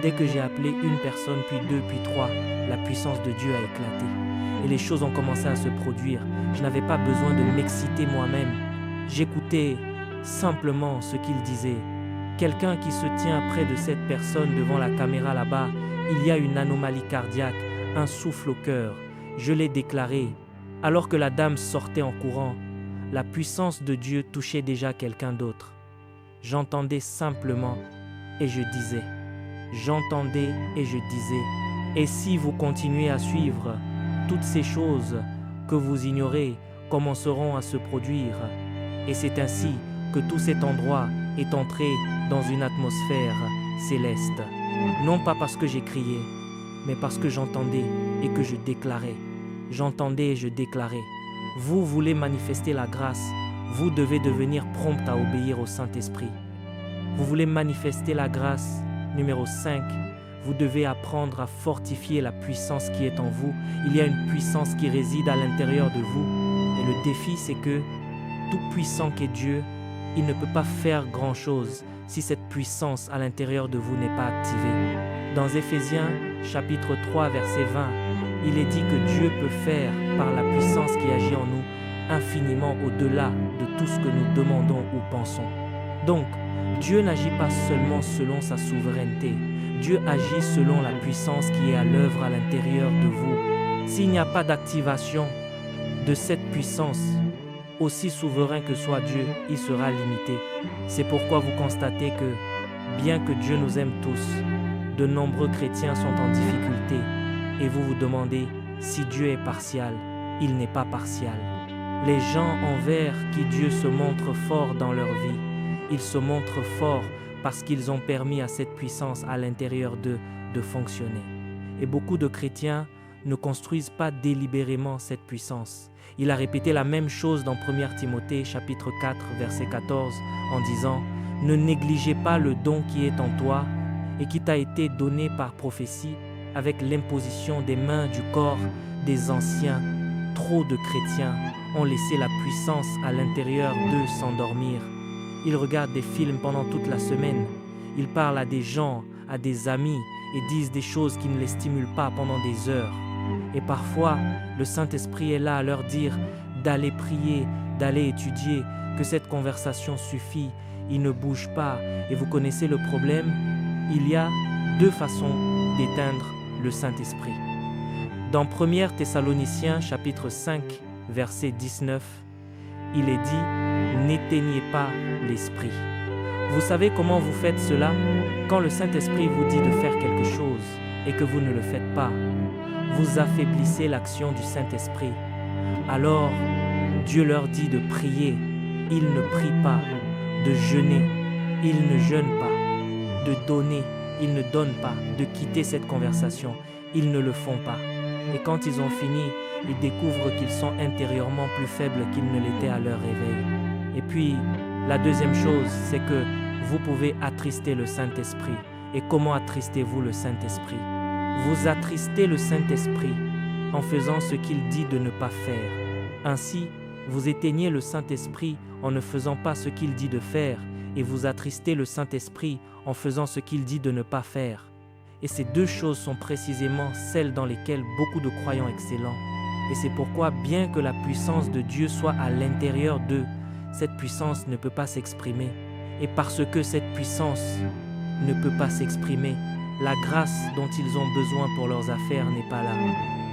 Dès que j'ai appelé une personne, puis deux, puis trois, la puissance de Dieu a éclaté. Et les choses ont commencé à se produire. Je n'avais pas besoin de m'exciter moi-même. J'écoutais simplement ce qu'il disait. Quelqu'un qui se tient près de cette personne devant la caméra là-bas, il y a une anomalie cardiaque, un souffle au cœur. Je l'ai déclaré. Alors que la dame sortait en courant, la puissance de Dieu touchait déjà quelqu'un d'autre. J'entendais simplement et je disais. J'entendais et je disais. Et si vous continuez à suivre, toutes ces choses que vous ignorez commenceront à se produire. Et c'est ainsi que tout cet endroit est entré dans une atmosphère céleste. non pas parce que j'ai crié, mais parce que j'entendais et que je déclarais. J'entendais et je déclarais. Vous voulez manifester la grâce, vous devez devenir prompt à obéir au Saint-Esprit. Vous voulez manifester la grâce, numéro 5, vous devez apprendre à fortifier la puissance qui est en vous. Il y a une puissance qui réside à l'intérieur de vous. Et le défi, c'est que tout puissant qu'est Dieu, il ne peut pas faire grand-chose si cette puissance à l'intérieur de vous n'est pas activée. Dans Éphésiens chapitre 3 verset 20, il est dit que Dieu peut faire par la puissance qui agit en nous infiniment au-delà de tout ce que nous demandons ou pensons. Donc, Dieu n'agit pas seulement selon sa souveraineté. Dieu agit selon la puissance qui est à l'œuvre à l'intérieur de vous. S'il n'y a pas d'activation de cette puissance, aussi souverain que soit Dieu, il sera limité. C'est pourquoi vous constatez que, bien que Dieu nous aime tous, de nombreux chrétiens sont en difficulté et vous vous demandez si Dieu est partial. Il n'est pas partial. Les gens envers qui Dieu se montre fort dans leur vie, ils se montrent forts parce qu'ils ont permis à cette puissance à l'intérieur d'eux de fonctionner. Et beaucoup de chrétiens ne construisent pas délibérément cette puissance. Il a répété la même chose dans 1 Timothée chapitre 4 verset 14 en disant « Ne négligez pas le don qui est en toi et qui t'a été donné par prophétie avec l'imposition des mains du corps des anciens. Trop de chrétiens ont laissé la puissance à l'intérieur d'eux s'endormir. Ils regardent des films pendant toute la semaine. Ils parlent à des gens, à des amis et disent des choses qui ne les stimulent pas pendant des heures. Et parfois, le Saint-Esprit est là à leur dire d'aller prier, d'aller étudier, que cette conversation suffit. Ils ne bougent pas. Et vous connaissez le problème? Il y a deux façons d'éteindre le Saint-Esprit. Dans 1 Thessaloniciens chapitre 5, verset 19, il est dit « N'éteignez pas l'Esprit ». Vous savez comment vous faites cela? Quand le Saint-Esprit vous dit de faire quelque chose et que vous ne le faites pas, vous affaiblissez l'action du Saint-Esprit. Alors, Dieu leur dit de prier. Ils ne prient pas, de jeûner. Ils ne jeûnent pas, de donner. Ils ne donnent pas, de quitter cette conversation. Ils ne le font pas. Et quand ils ont fini, ils découvrent qu'ils sont intérieurement plus faibles qu'ils ne l'étaient à leur réveil. Et puis, la deuxième chose, c'est que vous pouvez attrister le Saint-Esprit. Et comment attristez-vous le Saint-Esprit? Vous attristez le Saint-Esprit en faisant ce qu'il dit de ne pas faire. Ainsi, vous éteignez le Saint-Esprit en ne faisant pas ce qu'il dit de faire et vous attristez le Saint-Esprit en faisant ce qu'il dit de ne pas faire. Et ces deux choses sont précisément celles dans lesquelles beaucoup de croyants excellents. Et c'est pourquoi, bien que la puissance de Dieu soit à l'intérieur d'eux, cette puissance ne peut pas s'exprimer. Et parce que cette puissance ne peut pas s'exprimer, la grâce dont ils ont besoin pour leurs affaires n'est pas là.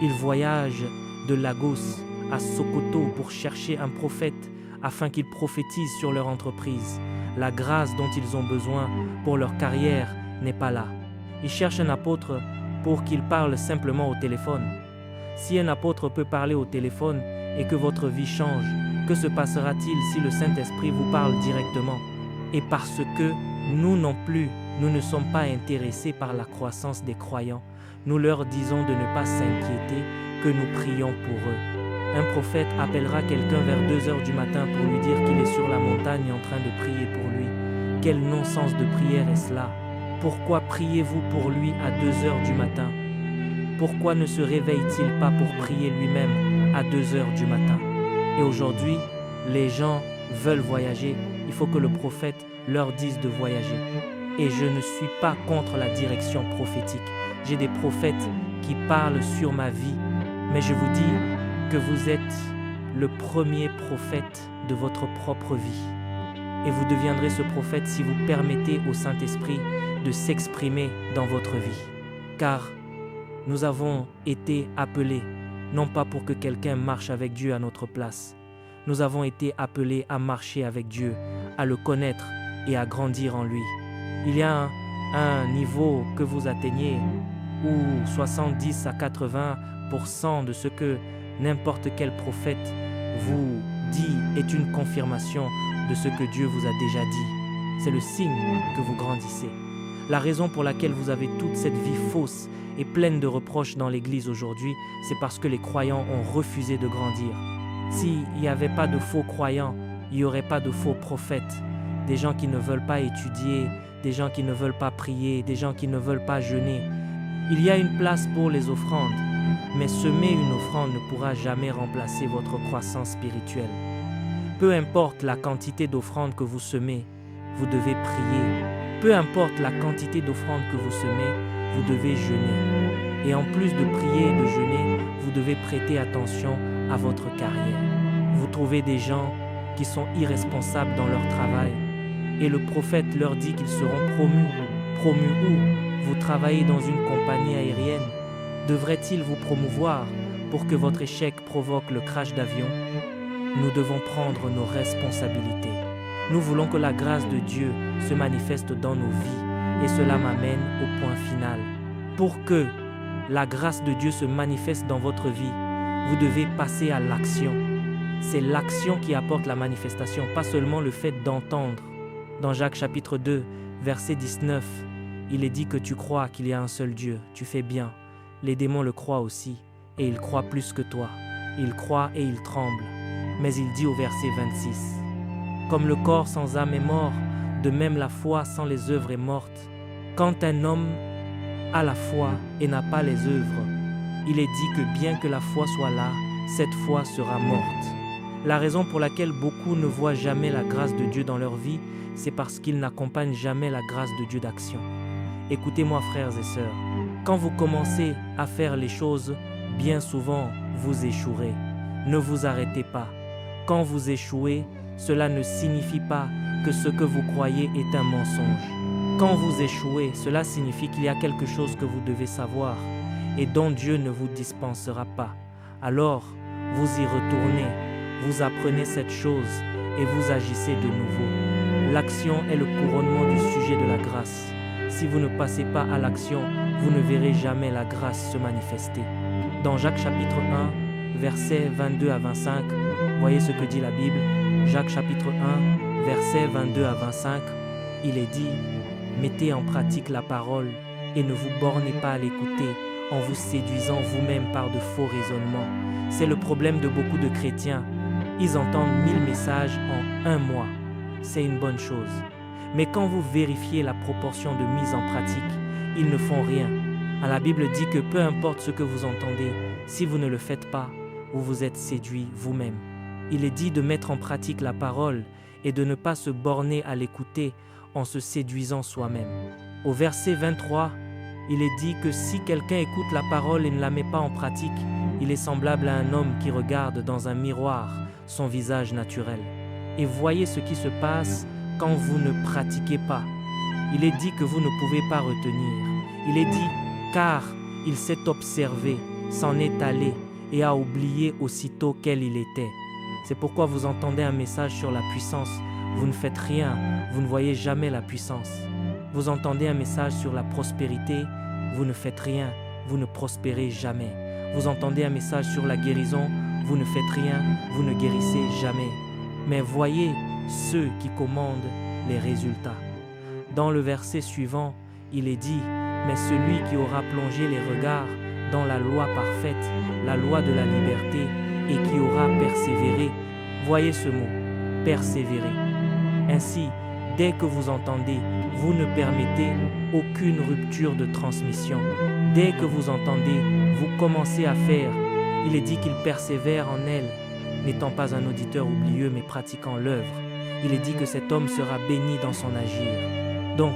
Ils voyagent de Lagos à Sokoto pour chercher un prophète afin qu'il prophétise sur leur entreprise. La grâce dont ils ont besoin pour leur carrière n'est pas là. Ils cherchent un apôtre pour qu'il parle simplement au téléphone. Si un apôtre peut parler au téléphone et que votre vie change, que se passera-t-il si le Saint-Esprit vous parle directement? Et parce que nous non plus, nous ne sommes pas intéressés par la croissance des croyants, nous leur disons de ne pas s'inquiéter, que nous prions pour eux. Un prophète appellera quelqu'un vers 2 heures du matin pour lui dire qu'il est sur la montagne en train de prier pour lui. Quel non-sens de prière est cela? Pourquoi priez-vous pour lui à 2 heures du matin? Pourquoi ne se réveille-t-il pas pour prier lui-même à 2 heures du matin? Et aujourd'hui, les gens veulent voyager. Il faut que le prophète leur dise de voyager. Et je ne suis pas contre la direction prophétique. J'ai des prophètes qui parlent sur ma vie. Mais je vous dis que vous êtes le premier prophète de votre propre vie. Et vous deviendrez ce prophète si vous permettez au Saint-Esprit de s'exprimer dans votre vie. Car nous avons été appelés, non pas pour que quelqu'un marche avec Dieu à notre place. Nous avons été appelés à marcher avec Dieu, à le connaître et à grandir en lui. Il y a un niveau que vous atteignez où 70 à 80% de ce que n'importe quel prophète vous dit est une confirmation de ce que Dieu vous a déjà dit. C'est le signe que vous grandissez. La raison pour laquelle vous avez toute cette vie fausse et pleine de reproches dans l'Église aujourd'hui, c'est parce que les croyants ont refusé de grandir. S'il n'y avait pas de faux croyants, il n'y aurait pas de faux prophètes, des gens qui ne veulent pas étudier, des gens qui ne veulent pas prier, des gens qui ne veulent pas jeûner. Il y a une place pour les offrandes, mais semer une offrande ne pourra jamais remplacer votre croissance spirituelle. Peu importe la quantité d'offrandes que vous semez, vous devez prier. Peu importe la quantité d'offrandes que vous semez, vous devez jeûner. Et en plus de prier et de jeûner, vous devez prêter attention à votre carrière. Vous trouvez des gens qui sont irresponsables dans leur travail et le prophète leur dit qu'ils seront promus. Promus où? Vous travaillez dans une compagnie aérienne. Devrait-il vous promouvoir pour que votre échec provoque le crash d'avion? Nous devons prendre nos responsabilités. Nous voulons que la grâce de Dieu se manifeste dans nos vies et cela m'amène au point final. Pour que la grâce de Dieu se manifeste dans votre vie, vous devez passer à l'action. C'est l'action qui apporte la manifestation, pas seulement le fait d'entendre. Dans Jacques chapitre 2, verset 19, il est dit que tu crois qu'il y a un seul Dieu, tu fais bien. Les démons le croient aussi, et ils croient plus que toi. Ils croient et ils tremblent. Mais il dit au verset 26, comme le corps sans âme est mort, de même la foi sans les œuvres est morte. Quand un homme a la foi et n'a pas les œuvres, il est dit que bien que la foi soit là, cette foi sera morte. La raison pour laquelle beaucoup ne voient jamais la grâce de Dieu dans leur vie, c'est parce qu'ils n'accompagnent jamais la grâce de Dieu d'action. Écoutez-moi frères et sœurs, quand vous commencez à faire les choses, bien souvent vous échouerez. Ne vous arrêtez pas. Quand vous échouez, cela ne signifie pas que ce que vous croyez est un mensonge. Quand vous échouez, cela signifie qu'il y a quelque chose que vous devez savoir et dont Dieu ne vous dispensera pas. Alors, vous y retournez, vous apprenez cette chose et vous agissez de nouveau. L'action est le couronnement du sujet de la grâce. Si vous ne passez pas à l'action, vous ne verrez jamais la grâce se manifester. Dans Jacques chapitre 1, versets 22 à 25, voyez ce que dit la Bible. Jacques chapitre 1, versets 22 à 25, il est dit « Mettez en pratique la parole et ne vous bornez pas à l'écouter en vous séduisant vous-même par de faux raisonnements. » C'est le problème de beaucoup de chrétiens. Ils entendent 1000 messages en un mois. C'est une bonne chose. Mais quand vous vérifiez la proportion de mise en pratique, ils ne font rien. La Bible dit que peu importe ce que vous entendez, si vous ne le faites pas, vous vous êtes séduit vous-même. Il est dit de mettre en pratique la parole et de ne pas se borner à l'écouter en se séduisant soi-même. Au verset 23, il est dit que si quelqu'un écoute la parole et ne la met pas en pratique, il est semblable à un homme qui regarde dans un miroir son visage naturel. Et voyez ce qui se passe quand vous ne pratiquez pas. Il est dit que vous ne pouvez pas retenir. Il est dit car il s'est observé, s'en est allé et a oublié aussitôt quel il était. C'est pourquoi vous entendez un message sur la puissance, vous ne faites rien, vous ne voyez jamais la puissance. Vous entendez un message sur la prospérité, vous ne faites rien, vous ne prospérez jamais. Vous entendez un message sur la guérison, vous ne faites rien, vous ne guérissez jamais. Mais voyez ceux qui commandent les résultats. Dans le verset suivant, il est dit « Mais celui qui aura plongé les regards dans la loi parfaite, la loi de la liberté, et qui aura persévéré. » Voyez ce mot, persévérer. Ainsi, dès que vous entendez, vous ne permettez aucune rupture de transmission. Dès que vous entendez, vous commencez à faire. Il est dit qu'il persévère en elle, n'étant pas un auditeur oublieux, mais pratiquant l'œuvre. Il est dit que cet homme sera béni dans son agir. Donc,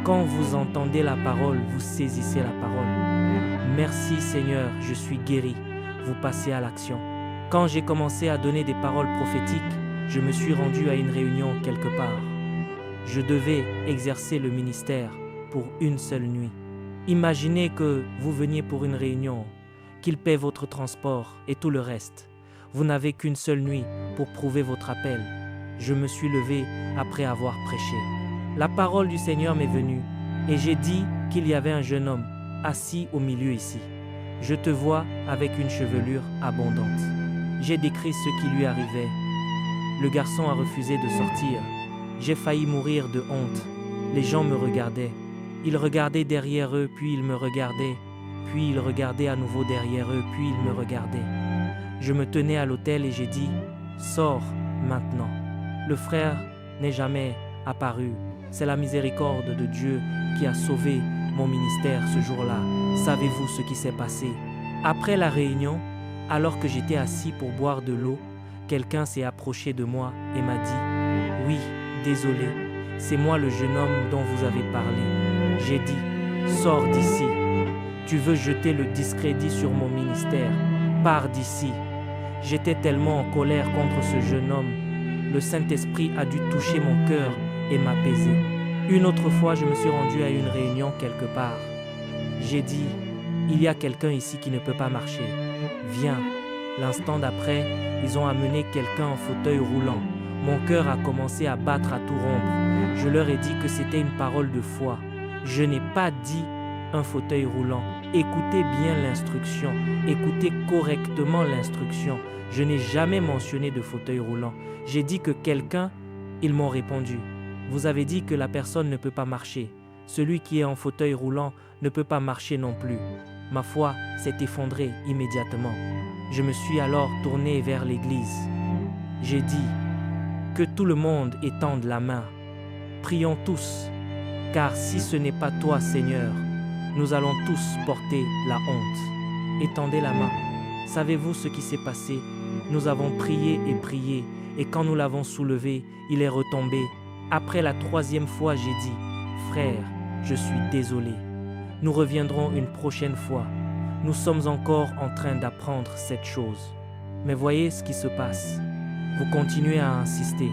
quand vous entendez la parole, vous saisissez la parole. Merci Seigneur, je suis guéri. Vous passez à l'action. Quand j'ai commencé à donner des paroles prophétiques, je me suis rendu à une réunion quelque part. Je devais exercer le ministère pour une seule nuit. Imaginez que vous veniez pour une réunion, qu'il paie votre transport et tout le reste. Vous n'avez qu'une seule nuit pour prouver votre appel. Je me suis levé après avoir prêché. La parole du Seigneur m'est venue et j'ai dit qu'il y avait un jeune homme assis au milieu ici. Je te vois avec une chevelure abondante. J'ai décrit ce qui lui arrivait. Le garçon a refusé de sortir. J'ai failli mourir de honte. Les gens me regardaient. Ils regardaient derrière eux, puis ils me regardaient. Puis ils regardaient à nouveau derrière eux, puis ils me regardaient. Je me tenais à l'autel et j'ai dit « Sors maintenant ». Le frère n'est jamais apparu. C'est la miséricorde de Dieu qui a sauvé mon ministère ce jour-là. Savez-vous ce qui s'est passé? Après la réunion, alors que j'étais assis pour boire de l'eau, quelqu'un s'est approché de moi et m'a dit « Oui, désolé, c'est moi le jeune homme dont vous avez parlé. » J'ai dit « Sors d'ici. Tu veux jeter le discrédit sur mon ministère. Pars d'ici. » J'étais tellement en colère contre ce jeune homme. Le Saint-Esprit a dû toucher mon cœur et m'apaiser. Une autre fois, je me suis rendu à une réunion quelque part. J'ai dit « Il y a quelqu'un ici qui ne peut pas marcher. Viens. » L'instant d'après, ils ont amené quelqu'un en fauteuil roulant. Mon cœur a commencé à battre à tout rompre. Je leur ai dit que c'était une parole de foi. Je n'ai pas dit un fauteuil roulant. Écoutez bien l'instruction. Écoutez correctement l'instruction. Je n'ai jamais mentionné de fauteuil roulant. J'ai dit que quelqu'un, ils m'ont répondu. Vous avez dit que la personne ne peut pas marcher. Celui qui est en fauteuil roulant ne peut pas marcher non plus. Ma foi s'est effondrée immédiatement. Je me suis alors tourné vers l'église. J'ai dit que tout le monde étende la main. Prions tous, car si ce n'est pas toi, Seigneur, nous allons tous porter la honte. Étendez la main. Savez-vous ce qui s'est passé? Nous avons prié, et quand nous l'avons soulevé, il est retombé. Après la 3e fois, j'ai dit, « Frère, je suis désolé. Nous reviendrons une prochaine fois. Nous sommes encore en train d'apprendre cette chose. » Mais voyez ce qui se passe. Vous continuez à insister,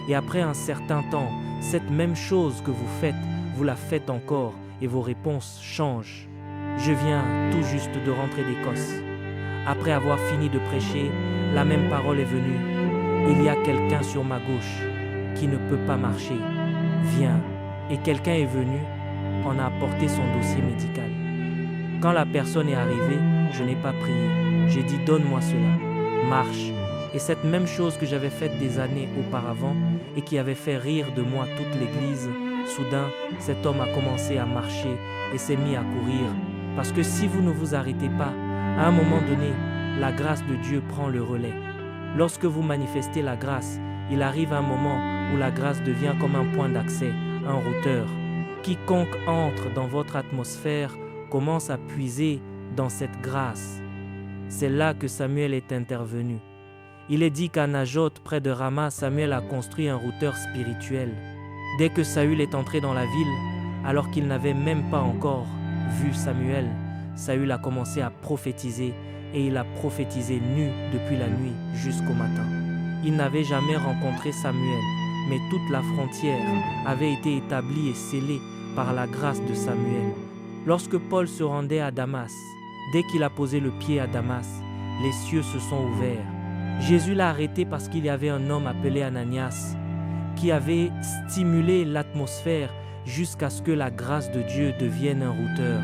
et après un certain temps, cette même chose que vous faites, vous la faites encore, et vos réponses changent. Je viens tout juste de rentrer d'Écosse. Après avoir fini de prêcher, la même parole est venue. Il y a quelqu'un sur ma gauche qui ne peut pas marcher. Viens. Et quelqu'un est venu, on a apporté son dossier médical. Quand la personne est arrivée, je n'ai pas prié. J'ai dit, donne-moi cela. Marche. Et cette même chose que j'avais faite des années auparavant et qui avait fait rire de moi toute l'église, soudain, cet homme a commencé à marcher et s'est mis à courir. Parce que si vous ne vous arrêtez pas, à un moment donné, la grâce de Dieu prend le relais. Lorsque vous manifestez la grâce, il arrive un moment où la grâce devient comme un point d'accès, un routeur. Quiconque entre dans votre atmosphère commence à puiser dans cette grâce. C'est là que Samuel est intervenu. Il est dit qu'à Najot, près de Rama, Samuel a construit un routeur spirituel. Dès que Saül est entré dans la ville, alors qu'il n'avait même pas encore vu Samuel, Saül a commencé à prophétiser et il a prophétisé nu depuis la nuit jusqu'au matin. Il n'avait jamais rencontré Samuel, mais toute la frontière avait été établie et scellée par la grâce de Samuel. Lorsque Paul se rendait à Damas, dès qu'il a posé le pied à Damas, les cieux se sont ouverts. Jésus l'a arrêté parce qu'il y avait un homme appelé Ananias qui avait stimulé l'atmosphère jusqu'à ce que la grâce de Dieu devienne un routeur.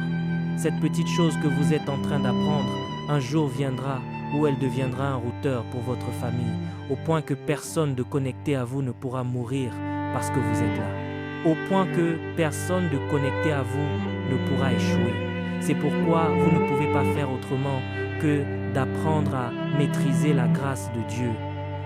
Cette petite chose que vous êtes en train d'apprendre, un jour viendra où elle deviendra un routeur pour votre famille, au point que personne de connecté à vous ne pourra mourir parce que vous êtes là. Au point que personne de connecté à vous ne pourra échouer. C'est pourquoi vous ne pouvez pas faire autrement que d'apprendre à maîtriser la grâce de Dieu.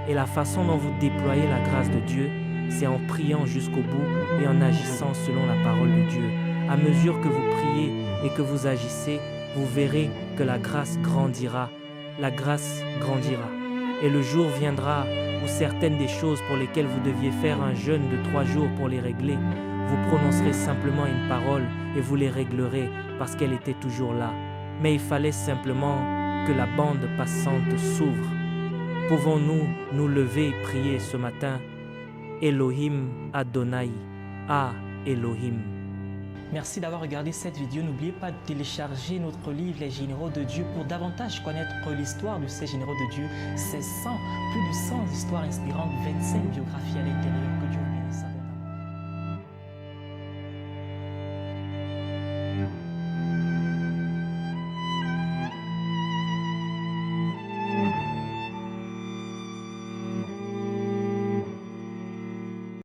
Et la façon dont vous déployez la grâce de Dieu, c'est en priant jusqu'au bout et en agissant selon la parole de Dieu. À mesure que vous priez et que vous agissez, vous verrez que la grâce grandira. La grâce grandira. Et le jour viendra où certaines des choses pour lesquelles vous deviez faire un jeûne de 3 jours pour les régler, vous prononcerez simplement une parole et vous les réglerez parce qu'elle était toujours là. Mais il fallait simplement que la bande passante s'ouvre. Pouvons-nous nous lever et prier ce matin? Elohim Adonai, Ah Elohim. Merci d'avoir regardé cette vidéo. N'oubliez pas de télécharger notre livre Les Généraux de Dieu pour davantage connaître l'histoire de ces généraux de Dieu. C'est plus de 100 histoires inspirantes, 25 biographies à l'intérieur.